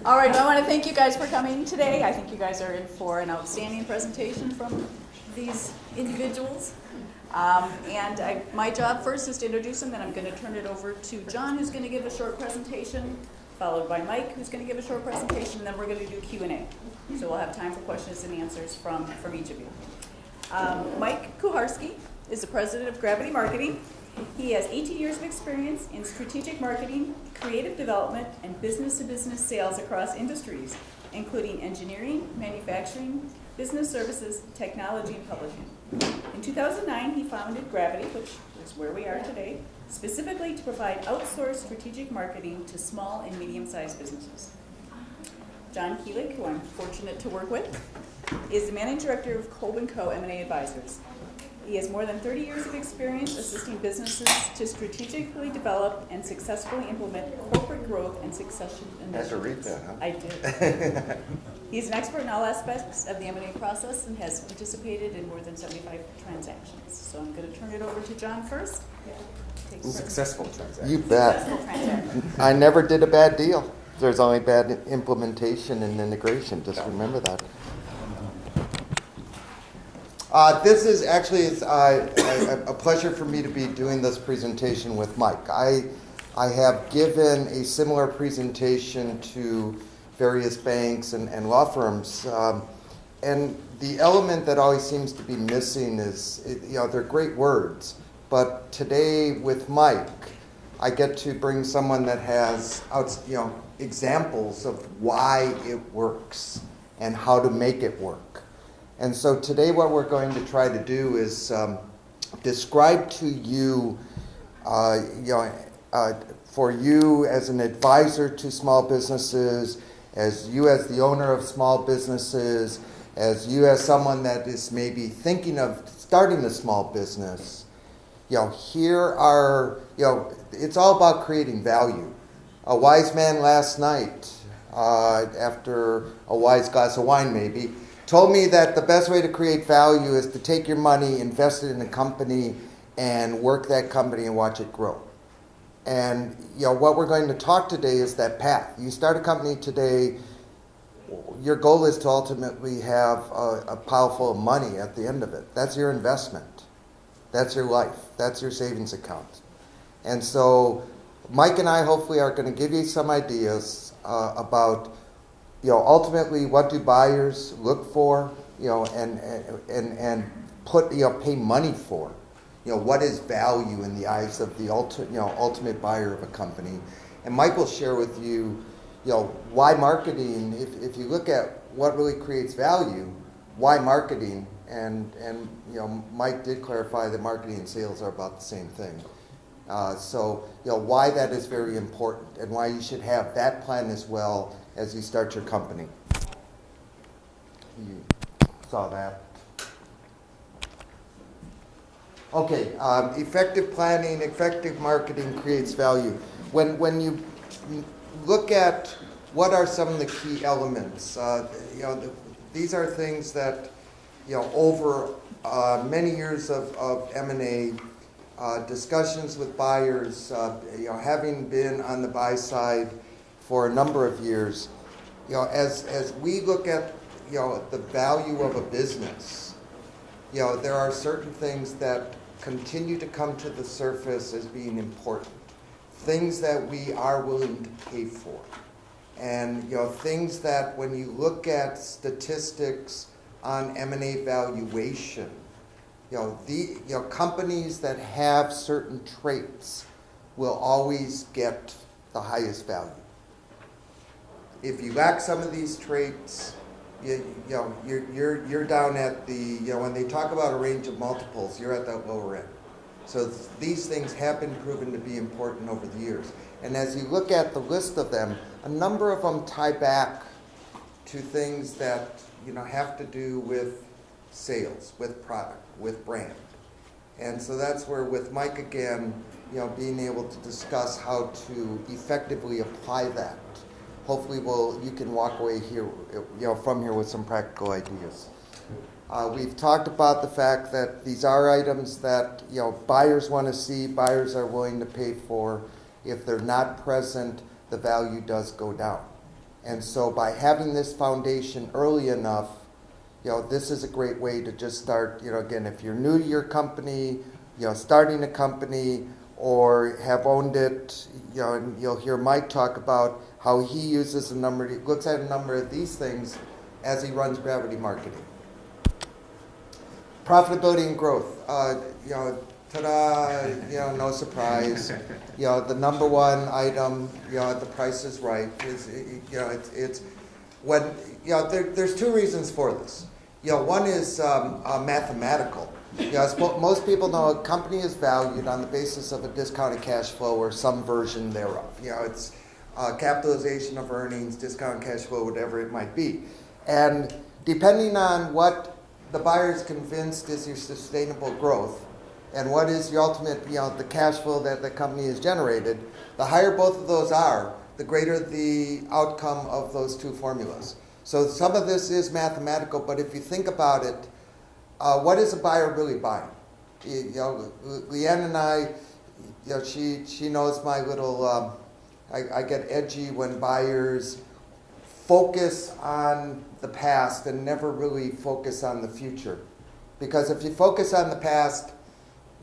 All right, well, I want to thank you guys for coming today. I think you guys are in for an outstanding presentation from these individuals. My job first is to introduce them, then I'm going to turn it over to John, who's going to give a short presentation, followed by Mike, who's going to give a short presentation, and then we're going to do Q&A. So we'll have time for questions and answers from each of you. Mike Kuharsky is the president of Gravity Marketing. He has 18 years of experience in strategic marketing, creative development, and business-to-business sales across industries, including engineering, manufacturing, business services, technology, and publishing. In 2009, he founded Gravity, which is where we are today, specifically to provide outsourced strategic marketing to small and medium-sized businesses. John Kielich, who I'm fortunate to work with, is the managing director of Kolb & Co. M&A Advisors. He has more than 30 years of experience assisting businesses to strategically develop and successfully implement corporate growth and succession initiatives. I had to read that, huh? I did. He's an expert in all aspects of the M&A process and has participated in more than 75 transactions. So I'm going to turn it over to John first. Successful transaction. You bet. Successful transaction. I never did a bad deal. There's only bad implementation and integration. Just remember that. This is actually a pleasure for me to be doing this presentation with Mike. I have given a similar presentation to various banks and law firms, and the element that always seems to be missing is, they're great words, but today with Mike, I get to bring someone that has, examples of why it works and how to make it work. And so today what we're going to try to do is describe to you, for you as an advisor to small businesses, as you as the owner of small businesses, as you as someone that is maybe thinking of starting a small business, here are, it's all about creating value. A wise man last night, after a wise glass of wine maybe, told me that the best way to create value is to take your money, invest it in a company, and work that company and watch it grow. And what we're going to talk today is that path. You start a company today, your goal is to ultimately have a pile full of money at the end of it. That's your investment. That's your life. That's your savings account. And so Mike and I hopefully are going to give you some ideas about ultimately, what do buyers look for, and put, pay money for? What is value in the eyes of the ultimate buyer of a company? And Mike will share with you, why marketing. If you look at what really creates value, why marketing? And Mike did clarify that marketing and sales are about the same thing. So why that is very important and why you should have that plan as well as you start your company. You saw that. Okay, effective planning, effective marketing creates value. When you look at what are some of the key elements, these are things that, over many years of M&A, discussions with buyers, having been on the buy side for a number of years, as we look at, the value of a business, there are certain things that continue to come to the surface as being important, things that we are willing to pay for, and things that when you look at statistics on M&A valuation, companies that have certain traits will always get the highest value. If you lack some of these traits, you're down at the, when they talk about a range of multiples, you're at that lower end. So these things have been proven to be important over the years. And as you look at the list of them, a number of them tie back to things that have to do with sales, with product, with brand. And so that's where with Mike again, being able to discuss how to effectively apply that. Hopefully you can walk away here, from here with some practical ideas. We've talked about the fact that these are items that, buyers want to see, buyers are willing to pay for. If they're not present, the value does go down. And so by having this foundation early enough, this is a great way to just start, again, if you're new to your company, starting a company or have owned it, and you'll hear Mike talk about how he uses he looks at a number of these things as he runs Gravity Marketing. Profitability and growth, ta-da, no surprise. The number one item, the Price is Right, it's when, there's two reasons for this. One is mathematical. As most people know, a company is valued on the basis of a discounted cash flow or some version thereof. It's capitalization of earnings, discounted cash flow, whatever it might be. And depending on what the buyer is convinced is your sustainable growth and what is your ultimate, the cash flow that the company has generated, the higher both of those are, the greater the outcome of those two formulas. So some of this is mathematical, but if you think about it, what is a buyer really buying? Leanne and I, she knows my little, I get edgy when buyers focus on the past and never really focus on the future. Because if you focus on the past,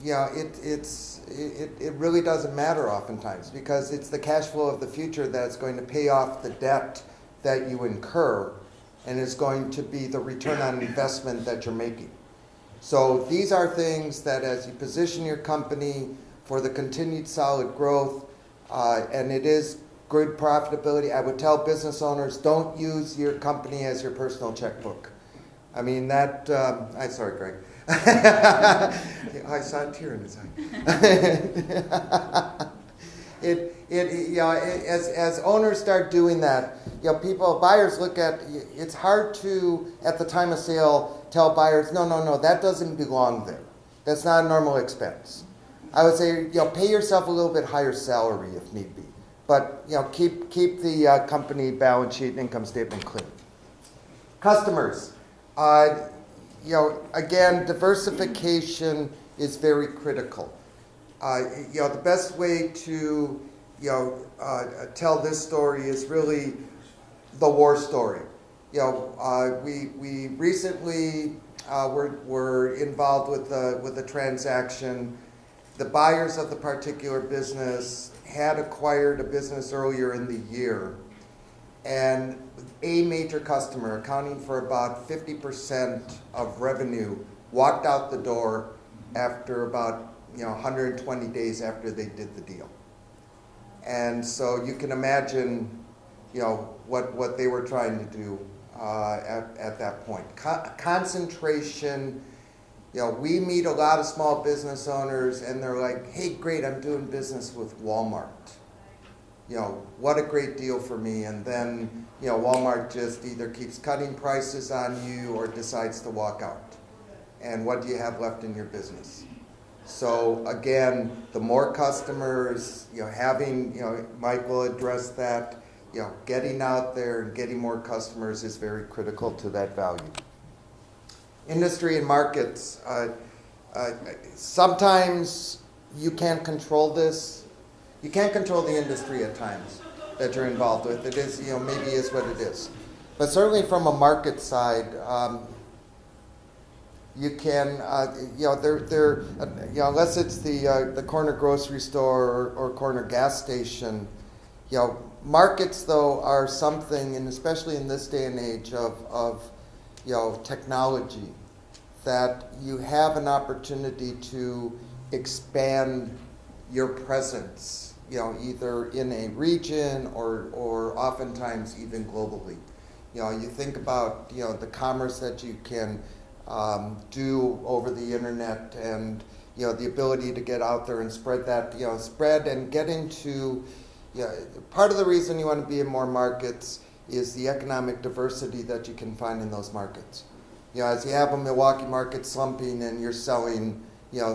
it really doesn't matter oftentimes, because it's the cash flow of the future that's going to pay off the debt that you incur and is going to be the return on investment that you're making. So these are things that as you position your company for the continued solid growth, and it is good profitability, I would tell business owners, don't use your company as your personal checkbook. I mean, that, I'm sorry, Greg. I saw a tear in his eye. As owners start doing that, buyers look at, it's hard to, at the time of sale, tell buyers, no, that doesn't belong there. That's not a normal expense. I would say, pay yourself a little bit higher salary if need be. But, keep the company balance sheet and income statement clean. Customers. Again, diversification is very critical. The best way to, tell this story is really the war story. We recently were involved with a transaction. The buyers of the particular business had acquired a business earlier in the year, and a major customer, accounting for about 50% of revenue, walked out the door after about 120 days after they did the deal. And so you can imagine what they were trying to do at that point. Concentration. We meet a lot of small business owners and they're like, hey, great, I'm doing business with Walmart. What a great deal for me. And then, Walmart just either keeps cutting prices on you or decides to walk out. And what do you have left in your business? So again, the more customers, having, Mike will address that, getting out there and getting more customers is very critical to that value. Industry and markets. Sometimes you can't control this. You can't control the industry at times that you're involved with. It is, maybe is what it is. But certainly from a market side, you can, unless it's the corner grocery store or corner gas station, markets though are something, and especially in this day and age of technology, that you have an opportunity to expand your presence, either in a region or oftentimes even globally. You think about, the commerce that you can do over the internet, and the ability to get out there and spread that, spread and get into. Part of the reason you want to be in more markets is the economic diversity that you can find in those markets. As you have a Milwaukee market slumping and you're selling,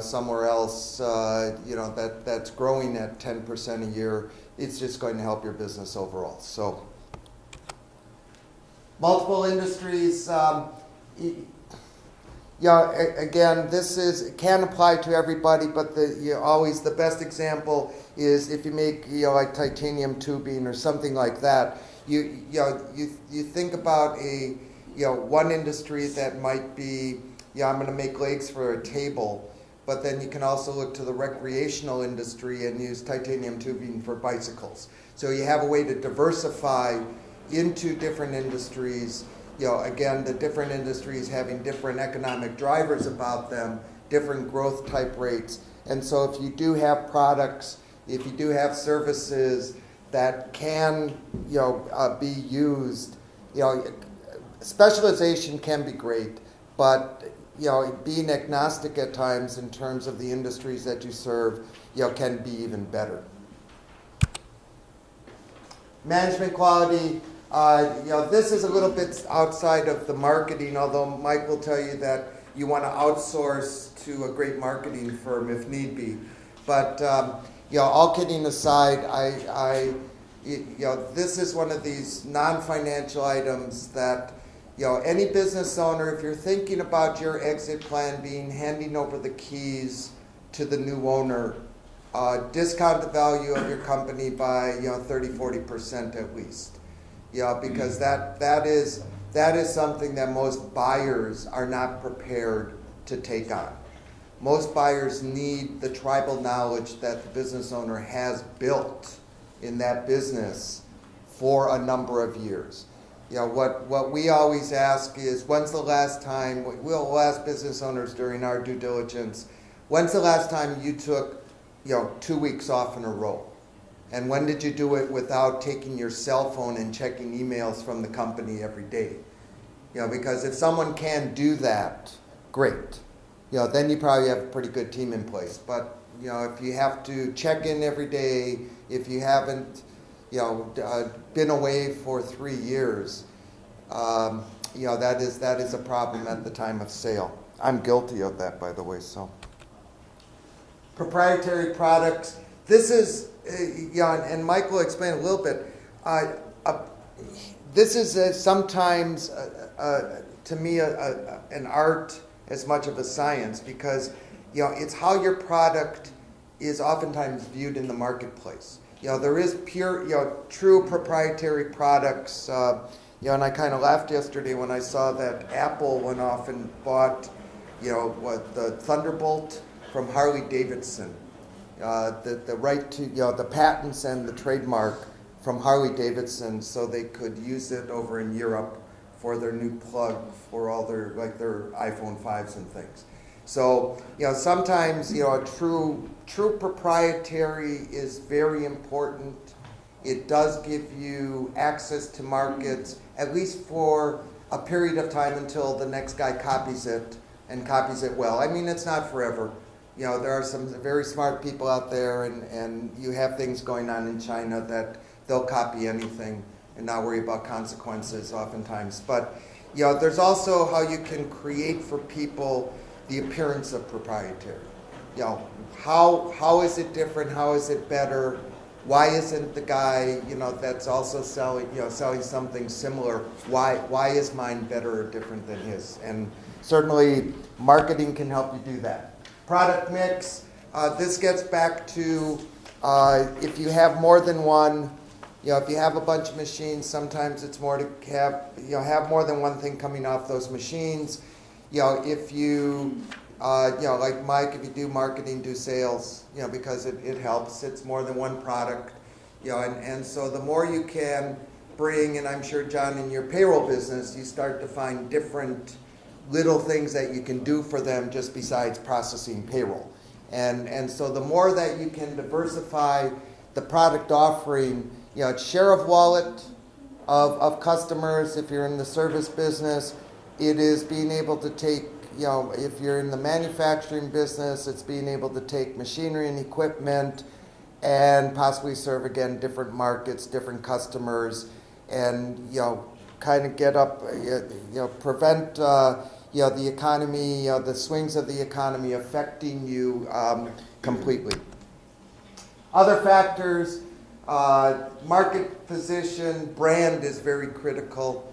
somewhere else, that's growing at 10% a year, it's just going to help your business overall. So, multiple industries. Again, this can apply to everybody, but always the best example is if you make like titanium tubing or something like that. you think about one industry that might be, I'm going to make legs for a table, but then you can also look to the recreational industry and use titanium tubing for bicycles. So you have a way to diversify into different industries. Again, the different industries having different economic drivers about them, different growth type rates. And so if you do have products, if you do have services that can be used, specialization can be great, but being agnostic at times in terms of the industries that you serve, can be even better. Management quality, this is a little bit outside of the marketing, although Mike will tell you that you want to outsource to a great marketing firm if need be. But all kidding aside, this is one of these non-financial items that any business owner, if you're thinking about your exit plan being handing over the keys to the new owner, discount the value of your company by 30-40% at least. Because that is something that most buyers are not prepared to take on. Most buyers need the tribal knowledge that the business owner has built in that business for a number of years. What we always ask is, when's the last time, we'll ask business owners during our due diligence, when's the last time you took 2 weeks off in a row? And when did you do it without taking your cell phone and checking emails from the company every day? Because if someone can do that, great. Then you probably have a pretty good team in place. But if you have to check in every day, if you haven't been away for 3 years, that is a problem at the time of sale. I'm guilty of that, by the way. So, proprietary products. This is, and Mike will explain a little bit. This is sometimes, to me, an art as much of a science, because it's how your product is oftentimes viewed in the marketplace. There is pure, true proprietary products. And I kind of laughed yesterday when I saw that Apple went off and bought, the Thunderbolt from Harley Davidson. The right to, the patents and the trademark from Harley Davidson, so they could use it over in Europe for their new plug for all their iPhone 5s and things. So, sometimes, a true proprietary is very important. It does give you access to markets, at least for a period of time until the next guy copies it and copies it well. I mean, it's not forever. There are some very smart people out there, and you have things going on in China that they'll copy anything and not worry about consequences oftentimes. But there's also how you can create for people the appearance of proprietary. How is it different? How is it better? Why isn't the guy that's also selling something similar? Why is mine better or different than his? And certainly marketing can help you do that. Product mix. This gets back to if you have more than one. If you have a bunch of machines, sometimes it's more to have more than one thing coming off those machines. If you like Mike, if you do marketing, do sales, because it helps. It's more than one product, and so the more you can bring, and I'm sure John, in your payroll business, you start to find different little things that you can do for them just besides processing payroll, and so the more that you can diversify the product offering. Share of wallet of customers, if you're in the service business, it is being able to take, if you're in the manufacturing business, it's being able to take machinery and equipment and possibly serve, again, different markets, different customers, and, kind of get up, prevent, the economy, the swings of the economy affecting you completely. Other factors. Market position, brand is very critical.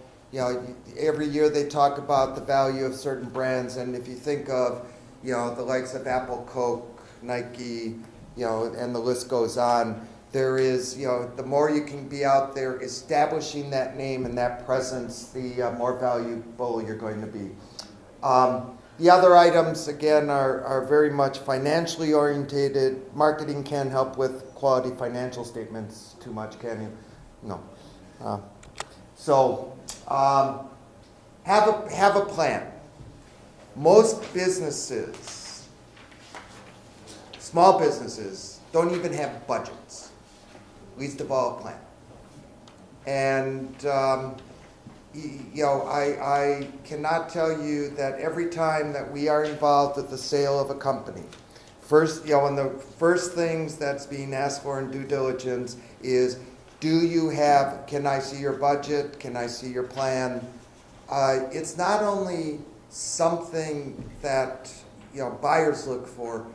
Every year they talk about the value of certain brands, and if you think of, the likes of Apple, Coke, Nike, and the list goes on, there is, the more you can be out there establishing that name and that presence, the more valuable you're going to be. The other items, again, are very much financially orientated. Marketing can't help with quality financial statements too much, can you? No. Have a plan. Most businesses, small businesses, don't even have budgets, least of all a plan. And I cannot tell you that every time that we are involved with the sale of a company, first, one of the first things that's being asked for in due diligence is, can I see your budget? Can I see your plan? It's not only something that, buyers look for,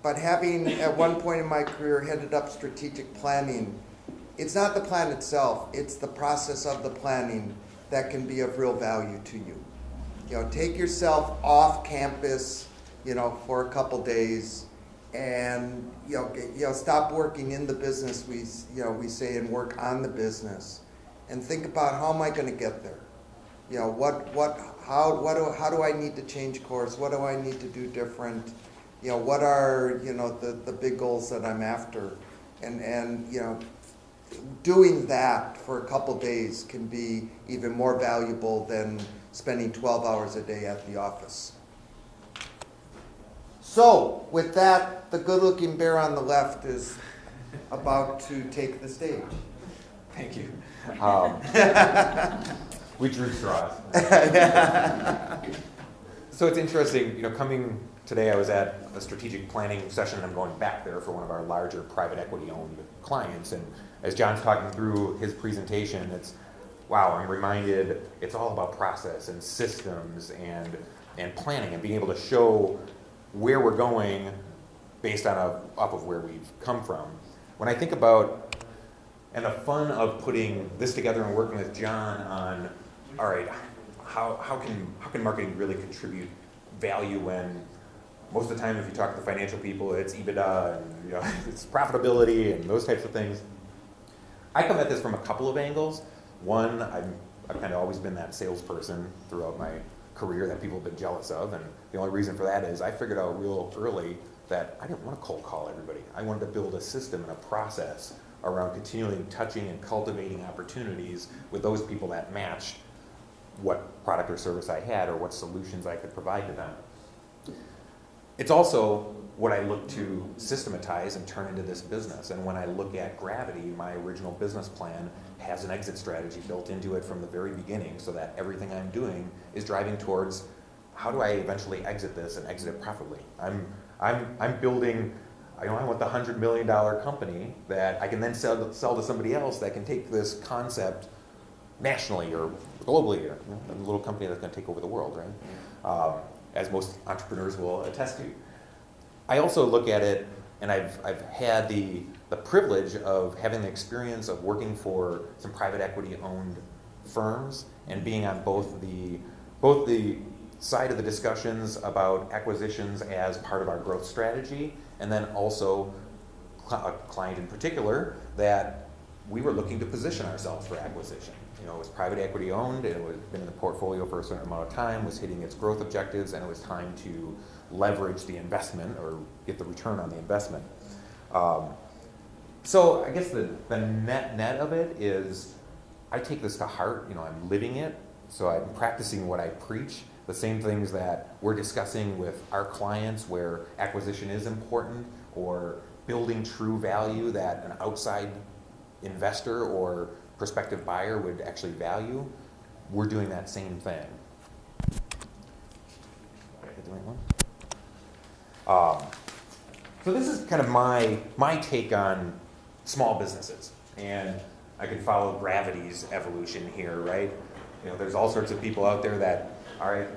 but having at one point in my career headed up strategic planning, it's not the plan itself, it's the process of the planning that can be of real value to you. Take yourself off campus, for a couple days, and stop working in the business, we say, and work on the business, and think about, how am I going to get there? How do I need to change course? What do I need to do different? What are the big goals that I'm after? And doing that for a couple days can be even more valuable than spending 12 hours a day at the office. So, with that, the good-looking bear on the left is about to take the stage. Thank you. We drew straws. So it's interesting, coming today, I was at a strategic planning session, and I'm going back there for one of our larger private equity-owned clients. And as John's talking through his presentation, I'm reminded it's all about process and systems and planning and being able to show where we're going based on off of where we've come from. When I think about, and the fun of putting this together and working with John on, all right, how can marketing really contribute value when most of the time if you talk to the financial people, it's EBITDA and it's profitability and those types of things. I come at this from a couple of angles. One, I've kind of always been that salesperson throughout my career that people have been jealous of, and the only reason for that is I figured out real early that I didn't want to cold call everybody. I wanted to build a system and a process around continually touching and cultivating opportunities with those people that matched what product or service I had or what solutions I could provide to them. It's also what I look to systematize and turn into this business. And when I look at Gravity, my original business plan has an exit strategy built into it from the very beginning, so that everything I'm doing is driving towards, how do I eventually exit this and exit it profitably? I'm building, I want the $100 million company that I can then sell to somebody else that can take this concept nationally or globally, or a little company that's going to take over the world, right? As most entrepreneurs will attest to. I also look at it, and I've had the privilege of having the experience of working for some private equity-owned firms and being on both the side of the discussions about acquisitions as part of our growth strategy, and then also a client in particular that we were looking to position ourselves for acquisition. It was private equity owned, it had been in the portfolio for a certain amount of time, was hitting its growth objectives, and it was time to leverage the investment or get the return on the investment. So I guess the net of it is, I take this to heart. I'm living it, so I'm practicing what I preach. The same things that we're discussing with our clients, where acquisition is important, or building true value that an outside investor or prospective buyer would actually value, we're doing that same thing. So this is kind of my take on small businesses, and I can follow Gravity's evolution here, right? There's all sorts of people out there that, all right,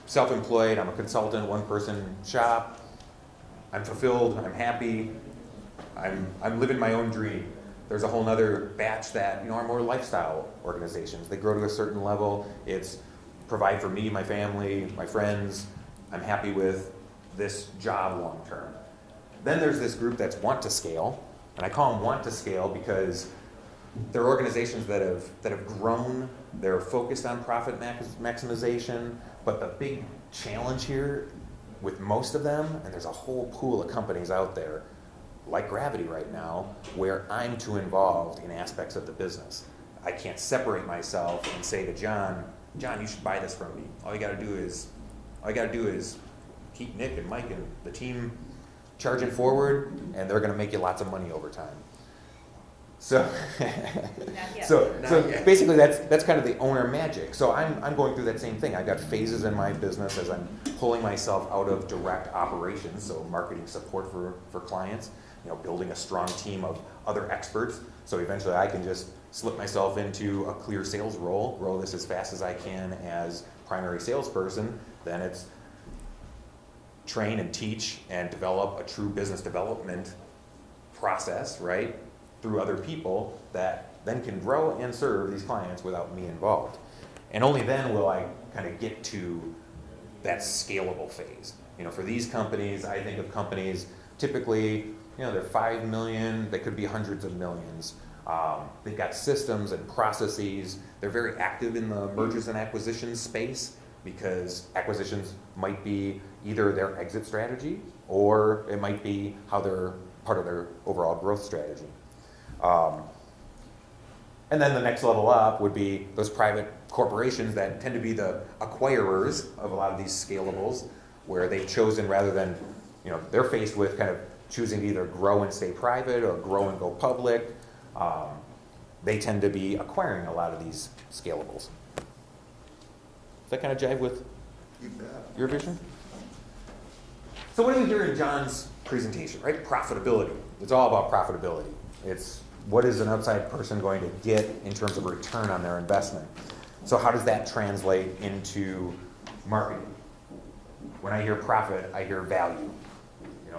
self-employed, I'm a consultant, one-person shop, I'm fulfilled, I'm happy, I'm living my own dream. There's a whole nother batch that are more lifestyle organizations. They grow to a certain level. It's provide for me, my family, my friends. I'm happy with this job long term. Then there's this group that's want to scale, And I call them want to scale because they're organizations that have grown, they're focused on profit maximization, but the big challenge here with most of them, and there's a whole pool of companies out there, like Gravity right now, where I'm too involved in aspects of the business. I can't separate myself and say to John, you should buy this from me. All you gotta do is keep Nick and Mike and the team charging forward, and they're gonna make you lots of money over time. So, so basically that's kind of the owner magic. So I'm going through that same thing. I've got phases in my business as I'm pulling myself out of direct operations, so marketing support for clients, building a strong team of other experts. So eventually I can just slip myself into a clear sales role, grow this as fast as I can as primary salesperson. Then it's train and teach and develop a true business development process, right? Through other people that then can grow and serve these clients without me involved. And only then will I kind of get to that scalable phase. For these companies, I think of companies typically, they're 5 million, they could be hundreds of millions. They've got systems and processes. They're very active in the mergers and acquisitions space because acquisitions might be either their exit strategy or it might be how they're part of their overall growth strategy. And then the next level up would be those private corporations that tend to be the acquirers of a lot of these scalables, where they've chosen rather than, they're faced with kind of choosing to either grow and stay private or grow and go public. They tend to be acquiring a lot of these scalables. Does that kind of jive with your vision? So what do we hear in John's presentation, right? Profitability. It's all about profitability. It's what is an outside person going to get in terms of return on their investment. So how does that translate into marketing? When I hear profit, I hear value,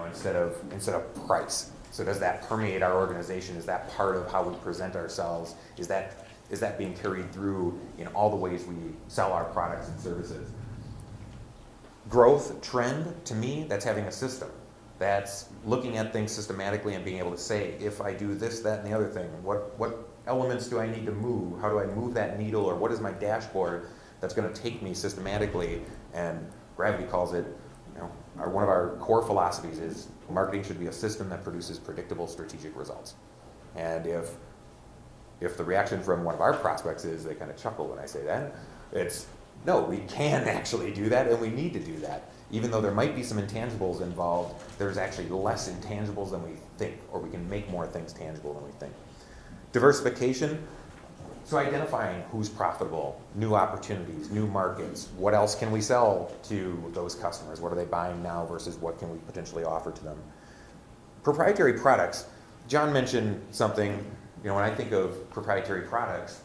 instead of price. So does that permeate our organization? Is that part of how we present ourselves? Is that being carried through in all the ways we sell our products and services? Growth, trend, to me, that's having a system. That's looking at things systematically and being able to say, if I do this, that, and the other thing, what elements do I need to move? How do I move that needle? Or what is my dashboard that's going to take me systematically? And Gravity calls it, one of our core philosophies is marketing should be a system that produces predictable strategic results. And if the reaction from one of our prospects is they kind of chuckle when I say that, it's, no, we can actually do that and we need to do that. Even though there might be some intangibles involved, there's actually less intangibles than we think, or we can make more things tangible than we think. Diversification, so identifying who's profitable, new opportunities, new markets, what else can we sell to those customers? What are they buying now versus what can we potentially offer to them? Proprietary products, John mentioned something, when I think of proprietary products,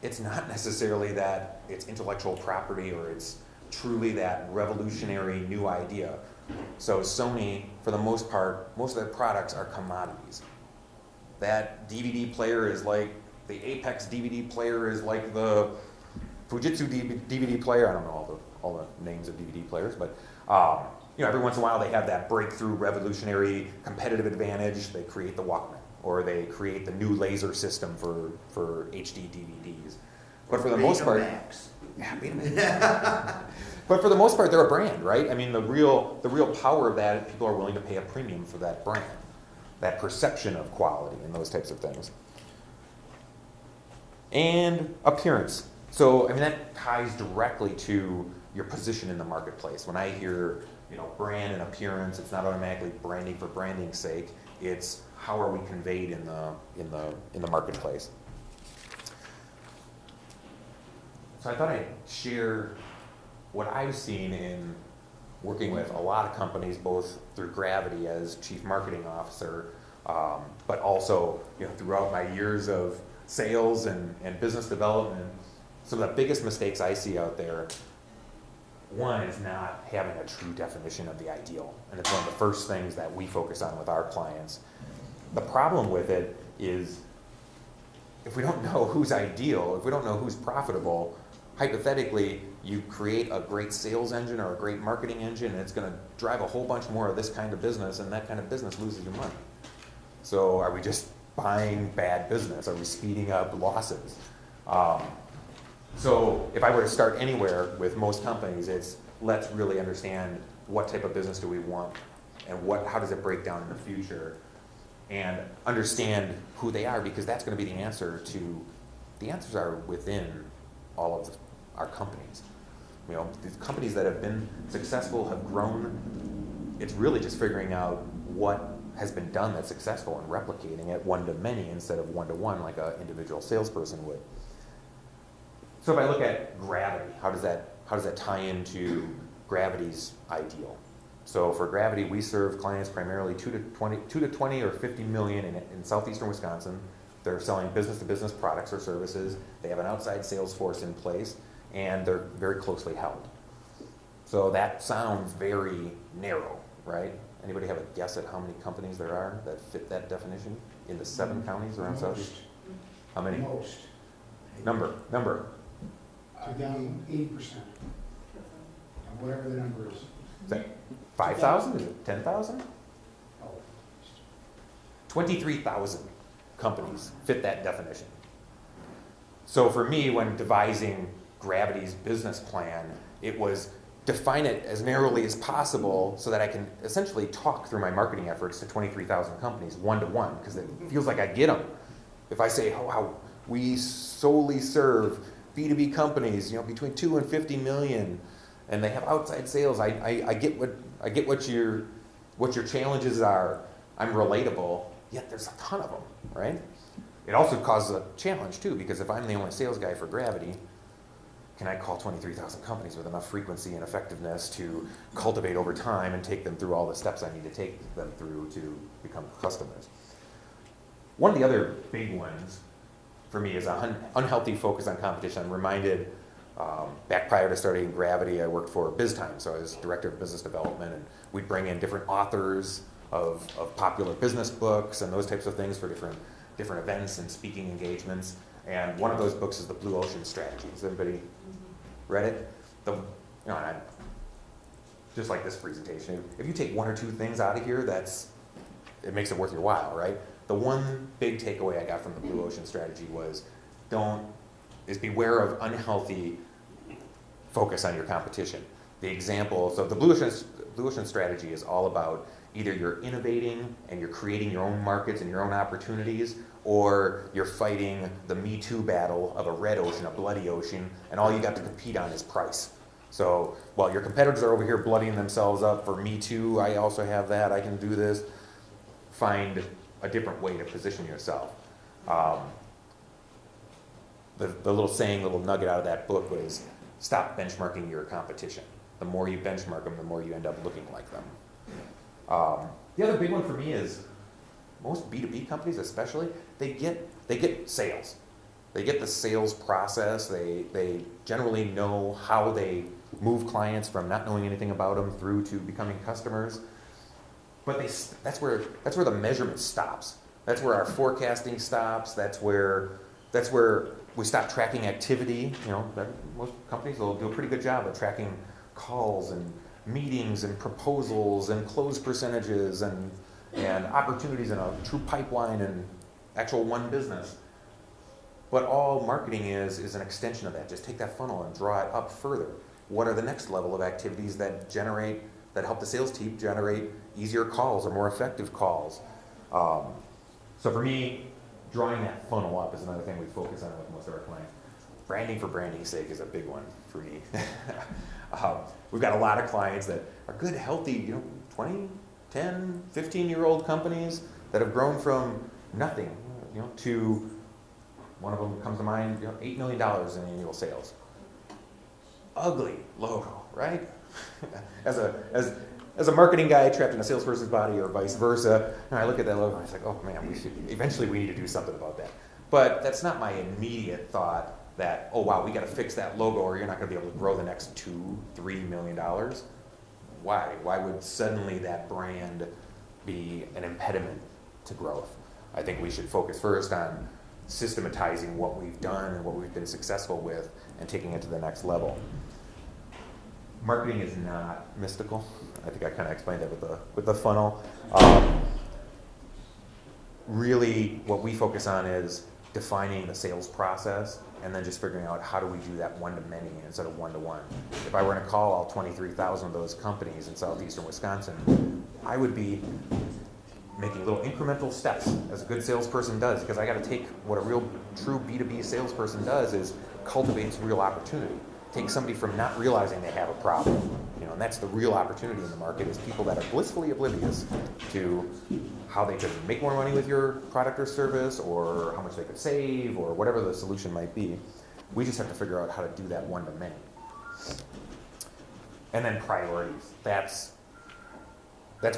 it's not necessarily that it's intellectual property or it's truly that revolutionary new idea. So Sony, for the most part, most of their products are commodities. That DVD player is like the Apex DVD player is like the Fujitsu DVD player. I don't know all the names of DVD players, but every once in a while they have that breakthrough, revolutionary, competitive advantage. They create the Walkman, or they create the new laser system for HD DVDs. But for the most part, but for the most part, they're a brand, right? I mean, the real power of that, people are willing to pay a premium for that brand, that perception of quality and those types of things. And appearance. So, that ties directly to your position in the marketplace. When I hear, brand and appearance, it's not automatically branding for branding's sake. It's how are we conveyed in the marketplace. So I thought I'd share what I've seen in working with a lot of companies, both through Gravity as Chief Marketing Officer, but also throughout my years of sales and business development. Some of the biggest mistakes I see out there, one is not having a true definition of the ideal. And it's one of the first things that we focus on with our clients. The problem with it is if we don't know who's ideal, if we don't know who's profitable, hypothetically, you create a great sales engine or a great marketing engine, and it's going to drive a whole bunch more of this kind of business, and that kind of business loses your money. So are we just buying bad business? Are we speeding up losses? So if I were to start anywhere with most companies, it's let's really understand what type of business do we want and how does it break down in the future, and understand who they are, because that's going to be the answer to, the answers are within all of our companies. You know, these companies that have been successful, have grown, it's really just figuring out what has been done that's successful and replicating it one to many instead of one to one like an individual salesperson would. So if I look at gravity, how does that tie into gravity's ideal? So for Gravity, we serve clients primarily 2 to 20 or 50 million in southeastern Wisconsin. They're selling business-to-business products or services. They have an outside sales force in place, and they're very closely held. So that sounds very narrow, right? Anybody have a guess at how many companies there are that fit that definition in the 7 counties around Southeast? How many? Most. Number. Down 80%. Whatever the number is. Is that 5,000? Is it 10,000? Oh. 23,000 companies fit that definition. So for me, when devising Gravity's business plan, it was define it as narrowly as possible so that I can essentially talk through my marketing efforts to 23,000 companies one-to-one, because it feels like I get them. If I say, oh, wow, we solely serve B2B companies, you know, between 2 and 50 million, and they have outside sales, I get what your challenges are. I'm relatable, yet there's a ton of them, right? It also causes a challenge too, because if I'm the only sales guy for Gravity, can I call 23,000 companies with enough frequency and effectiveness to cultivate over time and take them through all the steps I need to take them through to become customers? One of the other big ones for me is an unhealthy focus on competition. I'm reminded back prior to starting Gravity, I worked for BizTime, so I was director of business development, and we'd bring in different authors of popular business books and those types of things for different events and speaking engagements. And one of those books is the Blue Ocean Strategy. Has everybody read it? Just like this presentation, if you take 1 or 2 things out of here, it makes it worth your while, right? The one big takeaway I got from the Blue Ocean Strategy was beware of unhealthy focus on your competition. The example, so the Blue Ocean Strategy is all about either you're innovating and you're creating your own markets and your own opportunities, or you're fighting the Me Too battle of a red ocean, a bloody ocean, and all you got to compete on is price. So while your competitors are over here bloodying themselves up for Me Too, I also have that, I can do this. Find a different way to position yourself. The little nugget out of that book was, stop benchmarking your competition. The more you benchmark them, the more you end up looking like them. The other big one for me is most B2B companies especially, they get sales. They get the sales process. They generally know how they move clients from not knowing anything about them through to becoming customers. But that's where the measurement stops. That's where our forecasting stops. That's where we stop tracking activity. You know, most companies will do a pretty good job of tracking calls and meetings and proposals and close percentages and opportunities in a true pipeline and actual one business. But all marketing is an extension of that. Just take that funnel and draw it up further. What are the next level of activities that help the sales team generate easier calls or more effective calls? So for me, drawing that funnel up is another thing we focus on with most of our clients. Branding for branding's sake is a big one for me. We've got a lot of clients that are good, healthy, 20, 10, 15-year-old companies that have grown from nothing, to, one of them comes to mind, $8 million in annual sales. Ugly logo, right? As a marketing guy trapped in a salesperson's body or vice versa, and I look at that logo and I was like, oh man, we need to do something about that. But that's not my immediate thought that, oh wow, we got to fix that logo or you're not going to be able to grow the next $2-3 million. Why? Why would suddenly that brand be an impediment to growth? I think we should focus first on systematizing what we've done and what we've been successful with and taking it to the next level. Marketing is not mystical. I think I kind of explained that with the funnel. really what we focus on is defining the sales process and then just figuring out how do we do that one-to-many instead of one-to-one. If I were to call all 23,000 of those companies in southeastern Wisconsin, I would be making little incremental steps, as a good salesperson does, because I got to take what a real true B2B salesperson does is cultivates real opportunity. Take somebody from not realizing they have a problem, and that's the real opportunity in the market is people that are blissfully oblivious to how they could make more money with your product or service, or how much they could save, or whatever the solution might be. We just have to figure out how to do that one-to-many. And then priorities. That's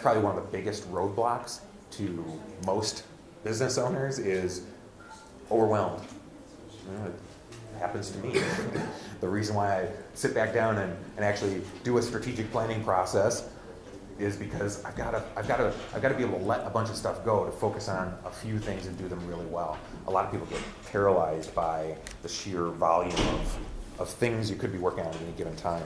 probably one of the biggest roadblocks to most business owners is overwhelmed. It happens to me. The reason why I sit back down and actually do a strategic planning process is because I've got to be able to let a bunch of stuff go to focus on a few things and do them really well. A lot of people get paralyzed by the sheer volume of things you could be working on at any given time.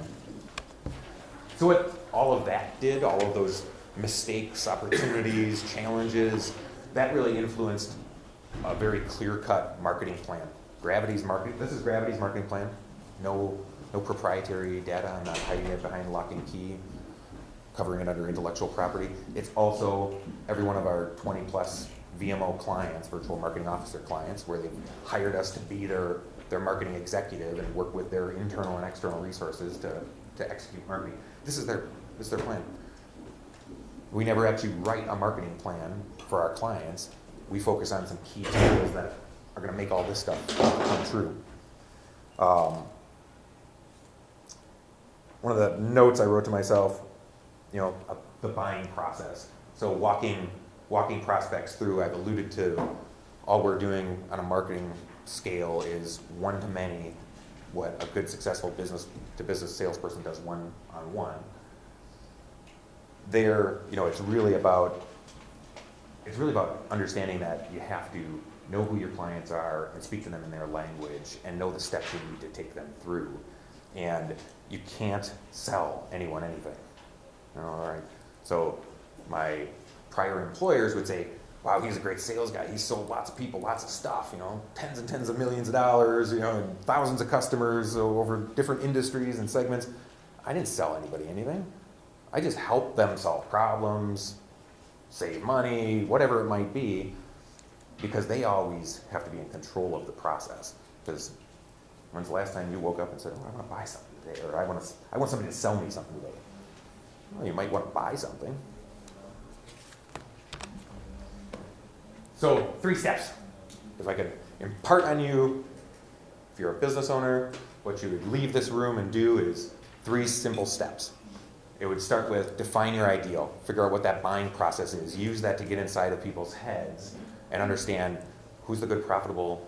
So what all of that did, all of those mistakes, opportunities, challenges, that really influenced a very clear-cut marketing plan. This is Gravity's marketing plan. No proprietary data. I'm not hiding it behind lock and key, covering it under intellectual property. It's also every one of our 20 plus VMO clients, virtual marketing officer clients, where they've hired us to be their marketing executive and work with their internal and external resources to execute marketing. This is their plan. We never actually write a marketing plan for our clients. We focus on some key tools that are going to make all this stuff come true. One of the notes I wrote to myself, the buying process. So walking prospects through, I've alluded to all we're doing on a marketing scale is one-to-many, what a good successful business-to-business salesperson does one-on-one. It's really about understanding that you have to know who your clients are and speak to them in their language and know the steps you need to take them through. And you can't sell anyone anything. All right. So my prior employers would say, wow, he's a great sales guy. He's sold lots of people, lots of stuff, tens and tens of millions of dollars, and thousands of customers over different industries and segments. I didn't sell anybody anything. I just helped them solve problems, save money, whatever it might be, because they always have to be in control of the process. Because when's the last time you woke up and said, I want to buy something today, or I want somebody to sell me something today? Well, you might want to buy something. So 3 steps. If I could impart on you, if you're a business owner, what you would leave this room and do is 3 simple steps. It would start with define your ideal, figure out what that buying process is, use that to get inside of people's heads and understand who's the good profitable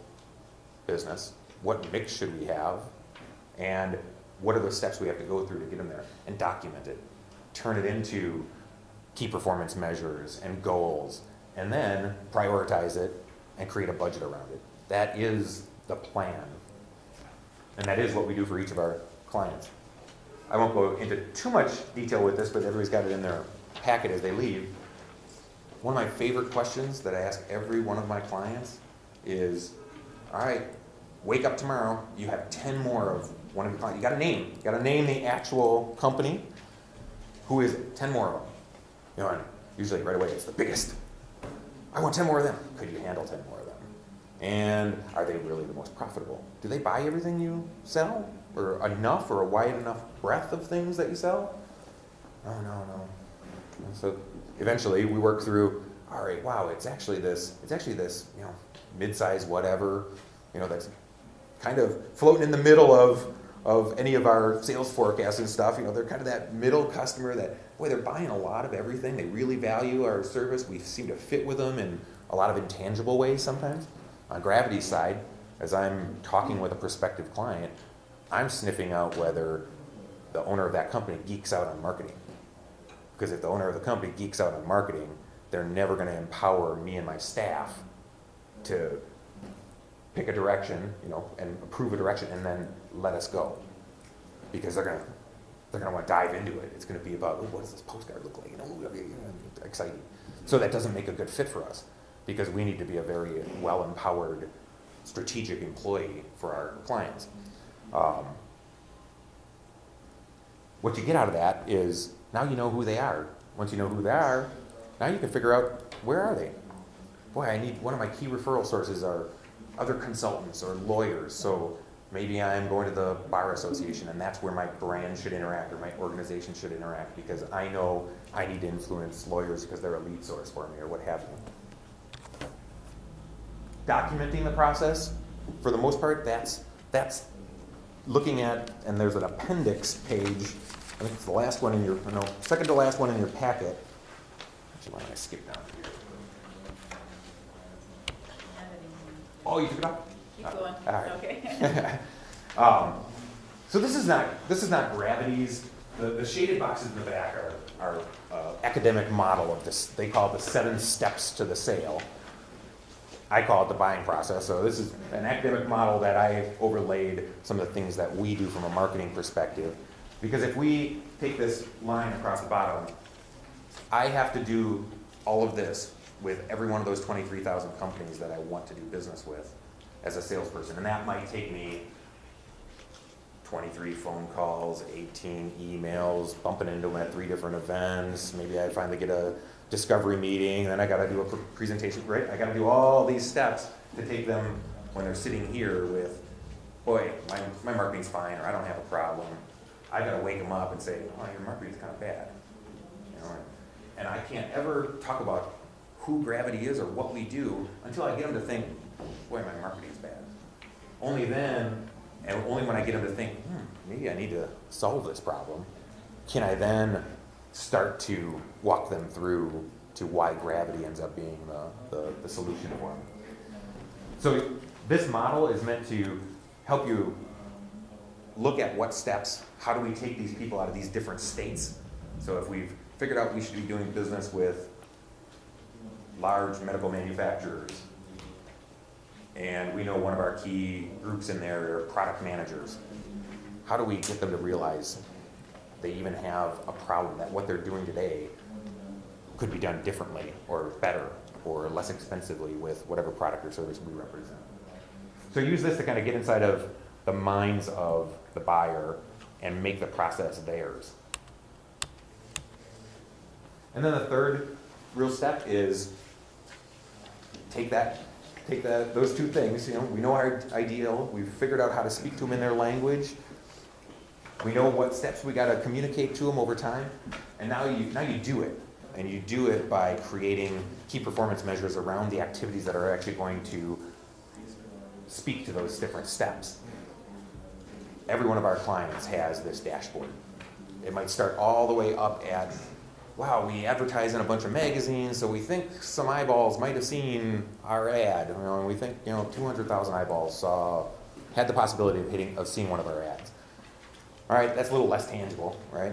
business, what mix should we have, and what are the steps we have to go through to get them there, and document it. Turn it into key performance measures and goals, and then prioritize it and create a budget around it. That is the plan. And that is what we do for each of our clients. I won't go into too much detail with this, but everybody's got it in their packet as they leave. One of my favorite questions that I ask every one of my clients is, all right, wake up tomorrow, you have 10 more of one of your clients. You got to name the actual company. Who is it? 10 more of them. And usually right away it's the biggest. I want 10 more of them. Could you handle 10 more of them? And are they really the most profitable? Do they buy everything you sell? Or enough, or a wide enough breadth of things that you sell? No. So eventually we work through, all right, wow, it's actually this, mid-size whatever, that's kind of floating in the middle of any of our sales forecasts and stuff. They're kind of that middle customer that, boy, they're buying a lot of everything. They really value our service. We seem to fit with them in a lot of intangible ways sometimes. On Gravity's side, as I'm talking with a prospective client, I'm sniffing out whether the owner of that company geeks out on marketing. Because if the owner of the company geeks out on marketing, they're never going to empower me and my staff to pick a direction, and approve a direction and then let us go. Because they're going to want to dive into it. It's going to be about, what does this postcard look like? Exciting. So that doesn't make a good fit for us. because we need to be a very well-empowered, strategic employee for our clients. What you get out of that is now you know who they are. Once you know who they are, now you can figure out where are they. Boy, I need one of my key referral sources are other consultants or lawyers. So maybe I'm going to the bar association, and that's where my brand should interact or my organization should interact because I know I need to influence lawyers because they're a lead source for me or what have you. Documenting the process, for the most part, that's looking at, and there's an appendix page, I think it's the last one in your, no, second to last one in your packet. Actually, why don't I skip down here? Oh, you took it up? Keep going. All right. Okay. So this is not gravity's. The shaded boxes in the back are academic model of this. They call it the 7 steps to the sale. I call it the buying process. So this is an academic model that I overlaid some of the things that we do from a marketing perspective. Because if we take this line across the bottom, I have to do all of this with every one of those 23,000 companies that I want to do business with as a salesperson. And that might take me 23 phone calls, 18 emails, bumping into them at 3 different events. Maybe I finally get a discovery meeting, and then I got to do a presentation, right? I got to do all these steps to take them when they're sitting here with, boy, my marketing's fine, or I don't have a problem. I got to wake them up and say, oh, your marketing's kind of bad. You know, and I can't ever talk about who Gravity is or what we do until I get them to think, boy, my marketing's bad. Only then, and only when I get them to think, maybe I need to solve this problem, can I then start to walk them through to why Gravity ends up being the solution for them. So this model is meant to help you look at what steps, how do we take these people out of these different states. So if we've figured out we should be doing business with large medical manufacturers, and we know one of our key groups in there are product managers. How do we get them to realize they even have a problem, that what they're doing today could be done differently or better or less expensively with whatever product or service we represent? So use this to kind of get inside of the minds of the buyer and make the process theirs. And then the third real step is take those 2 things. You know, we know our ideal. We've figured out how to speak to them in their language. We know what steps we got to communicate to them over time. And now you do it. And you do it by creating key performance measures around the activities that are actually going to speak to those different steps. Every one of our clients has this dashboard. It might start all the way up at, wow, we advertise in a bunch of magazines, so we think some eyeballs might have seen our ad. You know, and we think 200,000 eyeballs had the possibility of seeing one of our ads. All right, that's a little less tangible, right?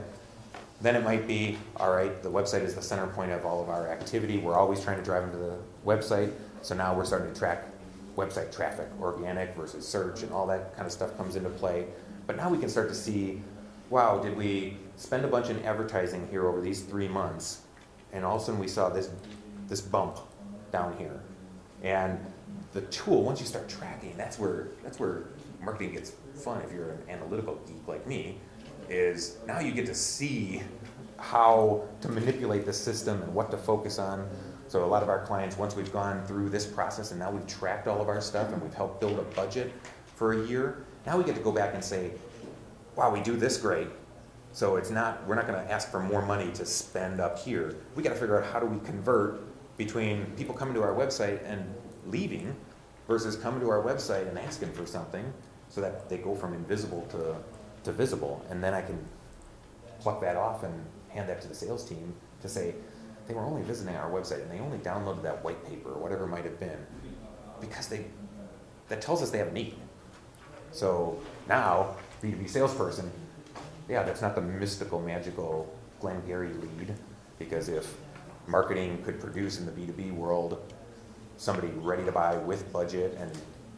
Then it might be, all right, the website is the center point of all of our activity. We're always trying to drive them to the website, so now we're starting to track website traffic, organic versus search, and all that kind of stuff comes into play. But now we can start to see, wow, did we spend a bunch in advertising here over these 3 months, and all of a sudden we saw this bump down here. And the tool, once you start tracking, that's where marketing gets fun if you're an analytical geek like me, is now you get to see how to manipulate the system and what to focus on. So a lot of our clients, once we've gone through this process and now we've tracked all of our stuff and we've helped build a budget for a year, now we get to go back and say, wow, we do this great. So we're not going to ask for more money to spend up here. We got to figure out how do we convert between people coming to our website and leaving versus coming to our website and asking for something so that they go from invisible to visible. And then I can pluck that off and hand that to the sales team to say, they were only visiting our website and they only downloaded that white paper or whatever it might have been because that tells us they have a need. So now, B2B salesperson, yeah, that's not the mystical, magical Glengarry lead, because if marketing could produce in the B2B world somebody ready to buy with budget and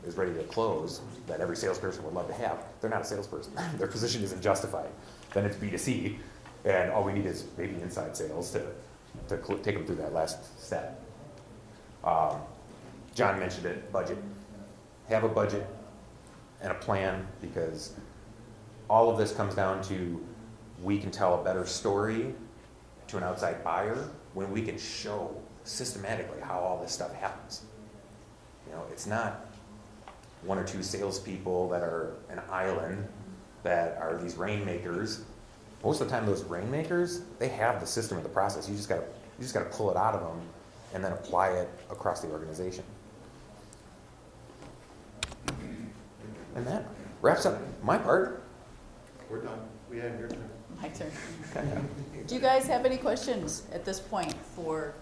is ready to close that every salesperson would love to have, they're not a salesperson. Their position isn't justified. Then it's B2C, and all we need is maybe inside sales to take them through that last step. John mentioned it, budget. Have a budget and a plan, because all of this comes down to we can tell a better story to an outside buyer when we can show systematically how all this stuff happens. You know, it's not one or two salespeople that are an island that are these rainmakers. Most of the time, those rainmakers, they have the system or the process. You just got to pull it out of them and then apply it across the organization. And that wraps up my part. We're done. We have your turn. My turn. Do you guys have any questions at this point for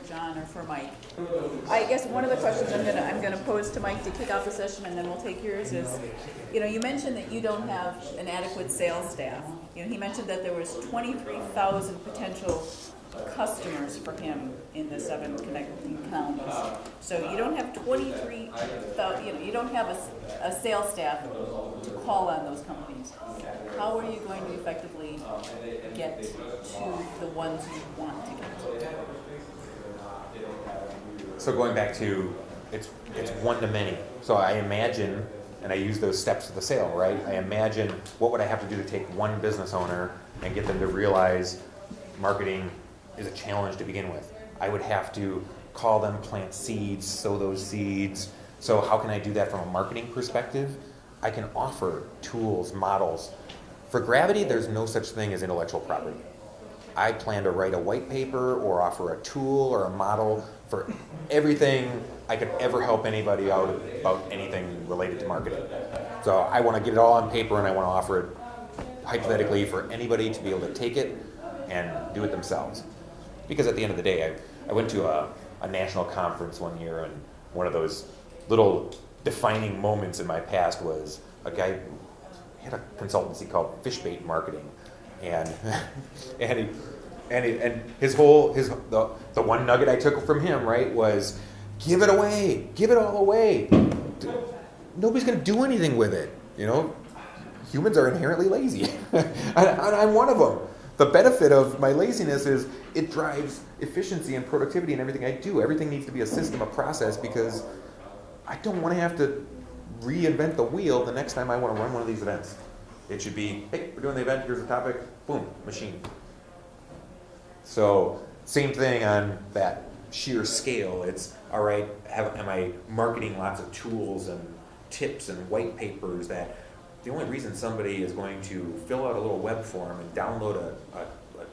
John or for Mike? I guess one of the questions I'm gonna pose to Mike to kick off the session, and then we'll take yours, is, you know, you mentioned that you don't have an adequate sales staff. You know, he mentioned that there was 23,000 potential customers for him in the 7 connecting counties. So you don't have 23,000. You know, you don't have a sales staff to call on those companies. How are you going to effectively get to the ones you want to get to? So going back to, it's one to many. So I imagine, and I use those steps of the sale, right? I imagine what would I have to do to take one business owner and get them to realize marketing is a challenge to begin with. I would have to call them, plant seeds, sow those seeds. So how can I do that from a marketing perspective? I can offer tools, models. For Gravity, there's no such thing as intellectual property. I plan to write a white paper or offer a tool or a model for everything I could ever help anybody out about anything related to marketing. So I want to get it all on paper, and I want to offer it hypothetically for anybody to be able to take it and do it themselves. Because at the end of the day, I went to a national conference one year, and one of those little defining moments in my past was a guy, he had a consultancy called Fishbait Marketing, and the one nugget I took from him, right, was give it away, give it all away. Nobody's going to do anything with it. You know, humans are inherently lazy. I'm one of them. The benefit of my laziness is it drives efficiency and productivity in everything I do. Everything needs to be a system, a process, because I don't want to have to reinvent the wheel the next time I want to run one of these events. It should be, hey, we're doing the event, here's the topic, boom, machine. So same thing on that sheer scale. It's, all right, am I marketing lots of tools and tips and white papers that the only reason somebody is going to fill out a little web form and download a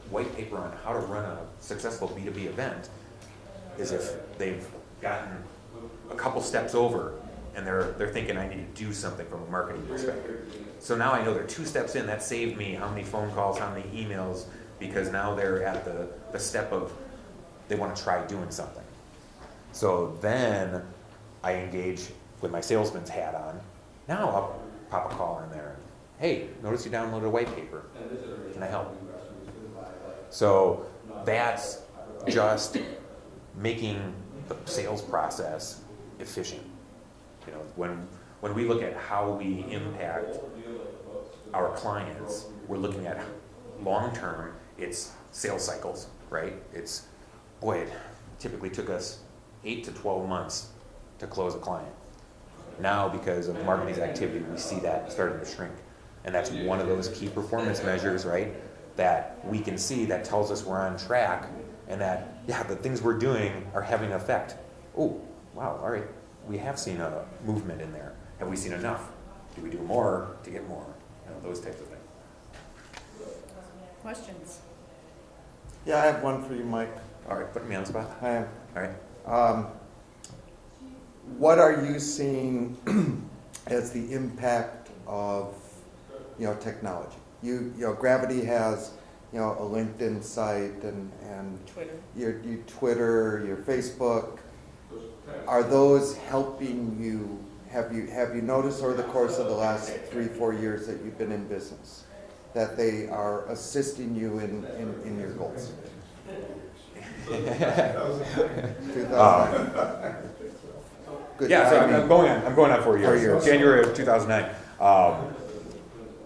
white paper on how to run a successful B2B event is if they've gotten a couple steps over and they're thinking I need to do something from a marketing perspective. So now I know they're 2 steps in. That saved me how many phone calls, how many emails, because now they're at the step of they want to try doing something. So then I engage with my salesman's hat on. Now I'll pop a call in there. Hey, notice you downloaded a white paper. Can I help? So that's just making the sales process efficient. You know, when we look at how we impact our clients, we're looking at long term. It's sales cycles, right? It's, boy, it typically took us 8 to 12 months to close a client. Now, because of marketing's activity, we see that starting to shrink. And that's one of those key performance measures, right, that we can see that tells us we're on track and that, yeah, the things we're doing are having an effect. Oh, wow, all right, we have seen a movement in there. Have we seen enough? Do we do more to get more? You know, those types of things. Questions? Yeah, I have one for you, Mike. All right, put me on the spot. I am. All right. What are you seeing as the impact of, you know, technology? You know, Gravity has, you know, a LinkedIn site and Twitter. Your Twitter, your Facebook. Are those helping you? Have you noticed over the course of the last 3-4 years that you've been in business that they are assisting you in your goals? 2009. Good Yeah, so timing. I'm going on 4 years. 4 years. January of 2009.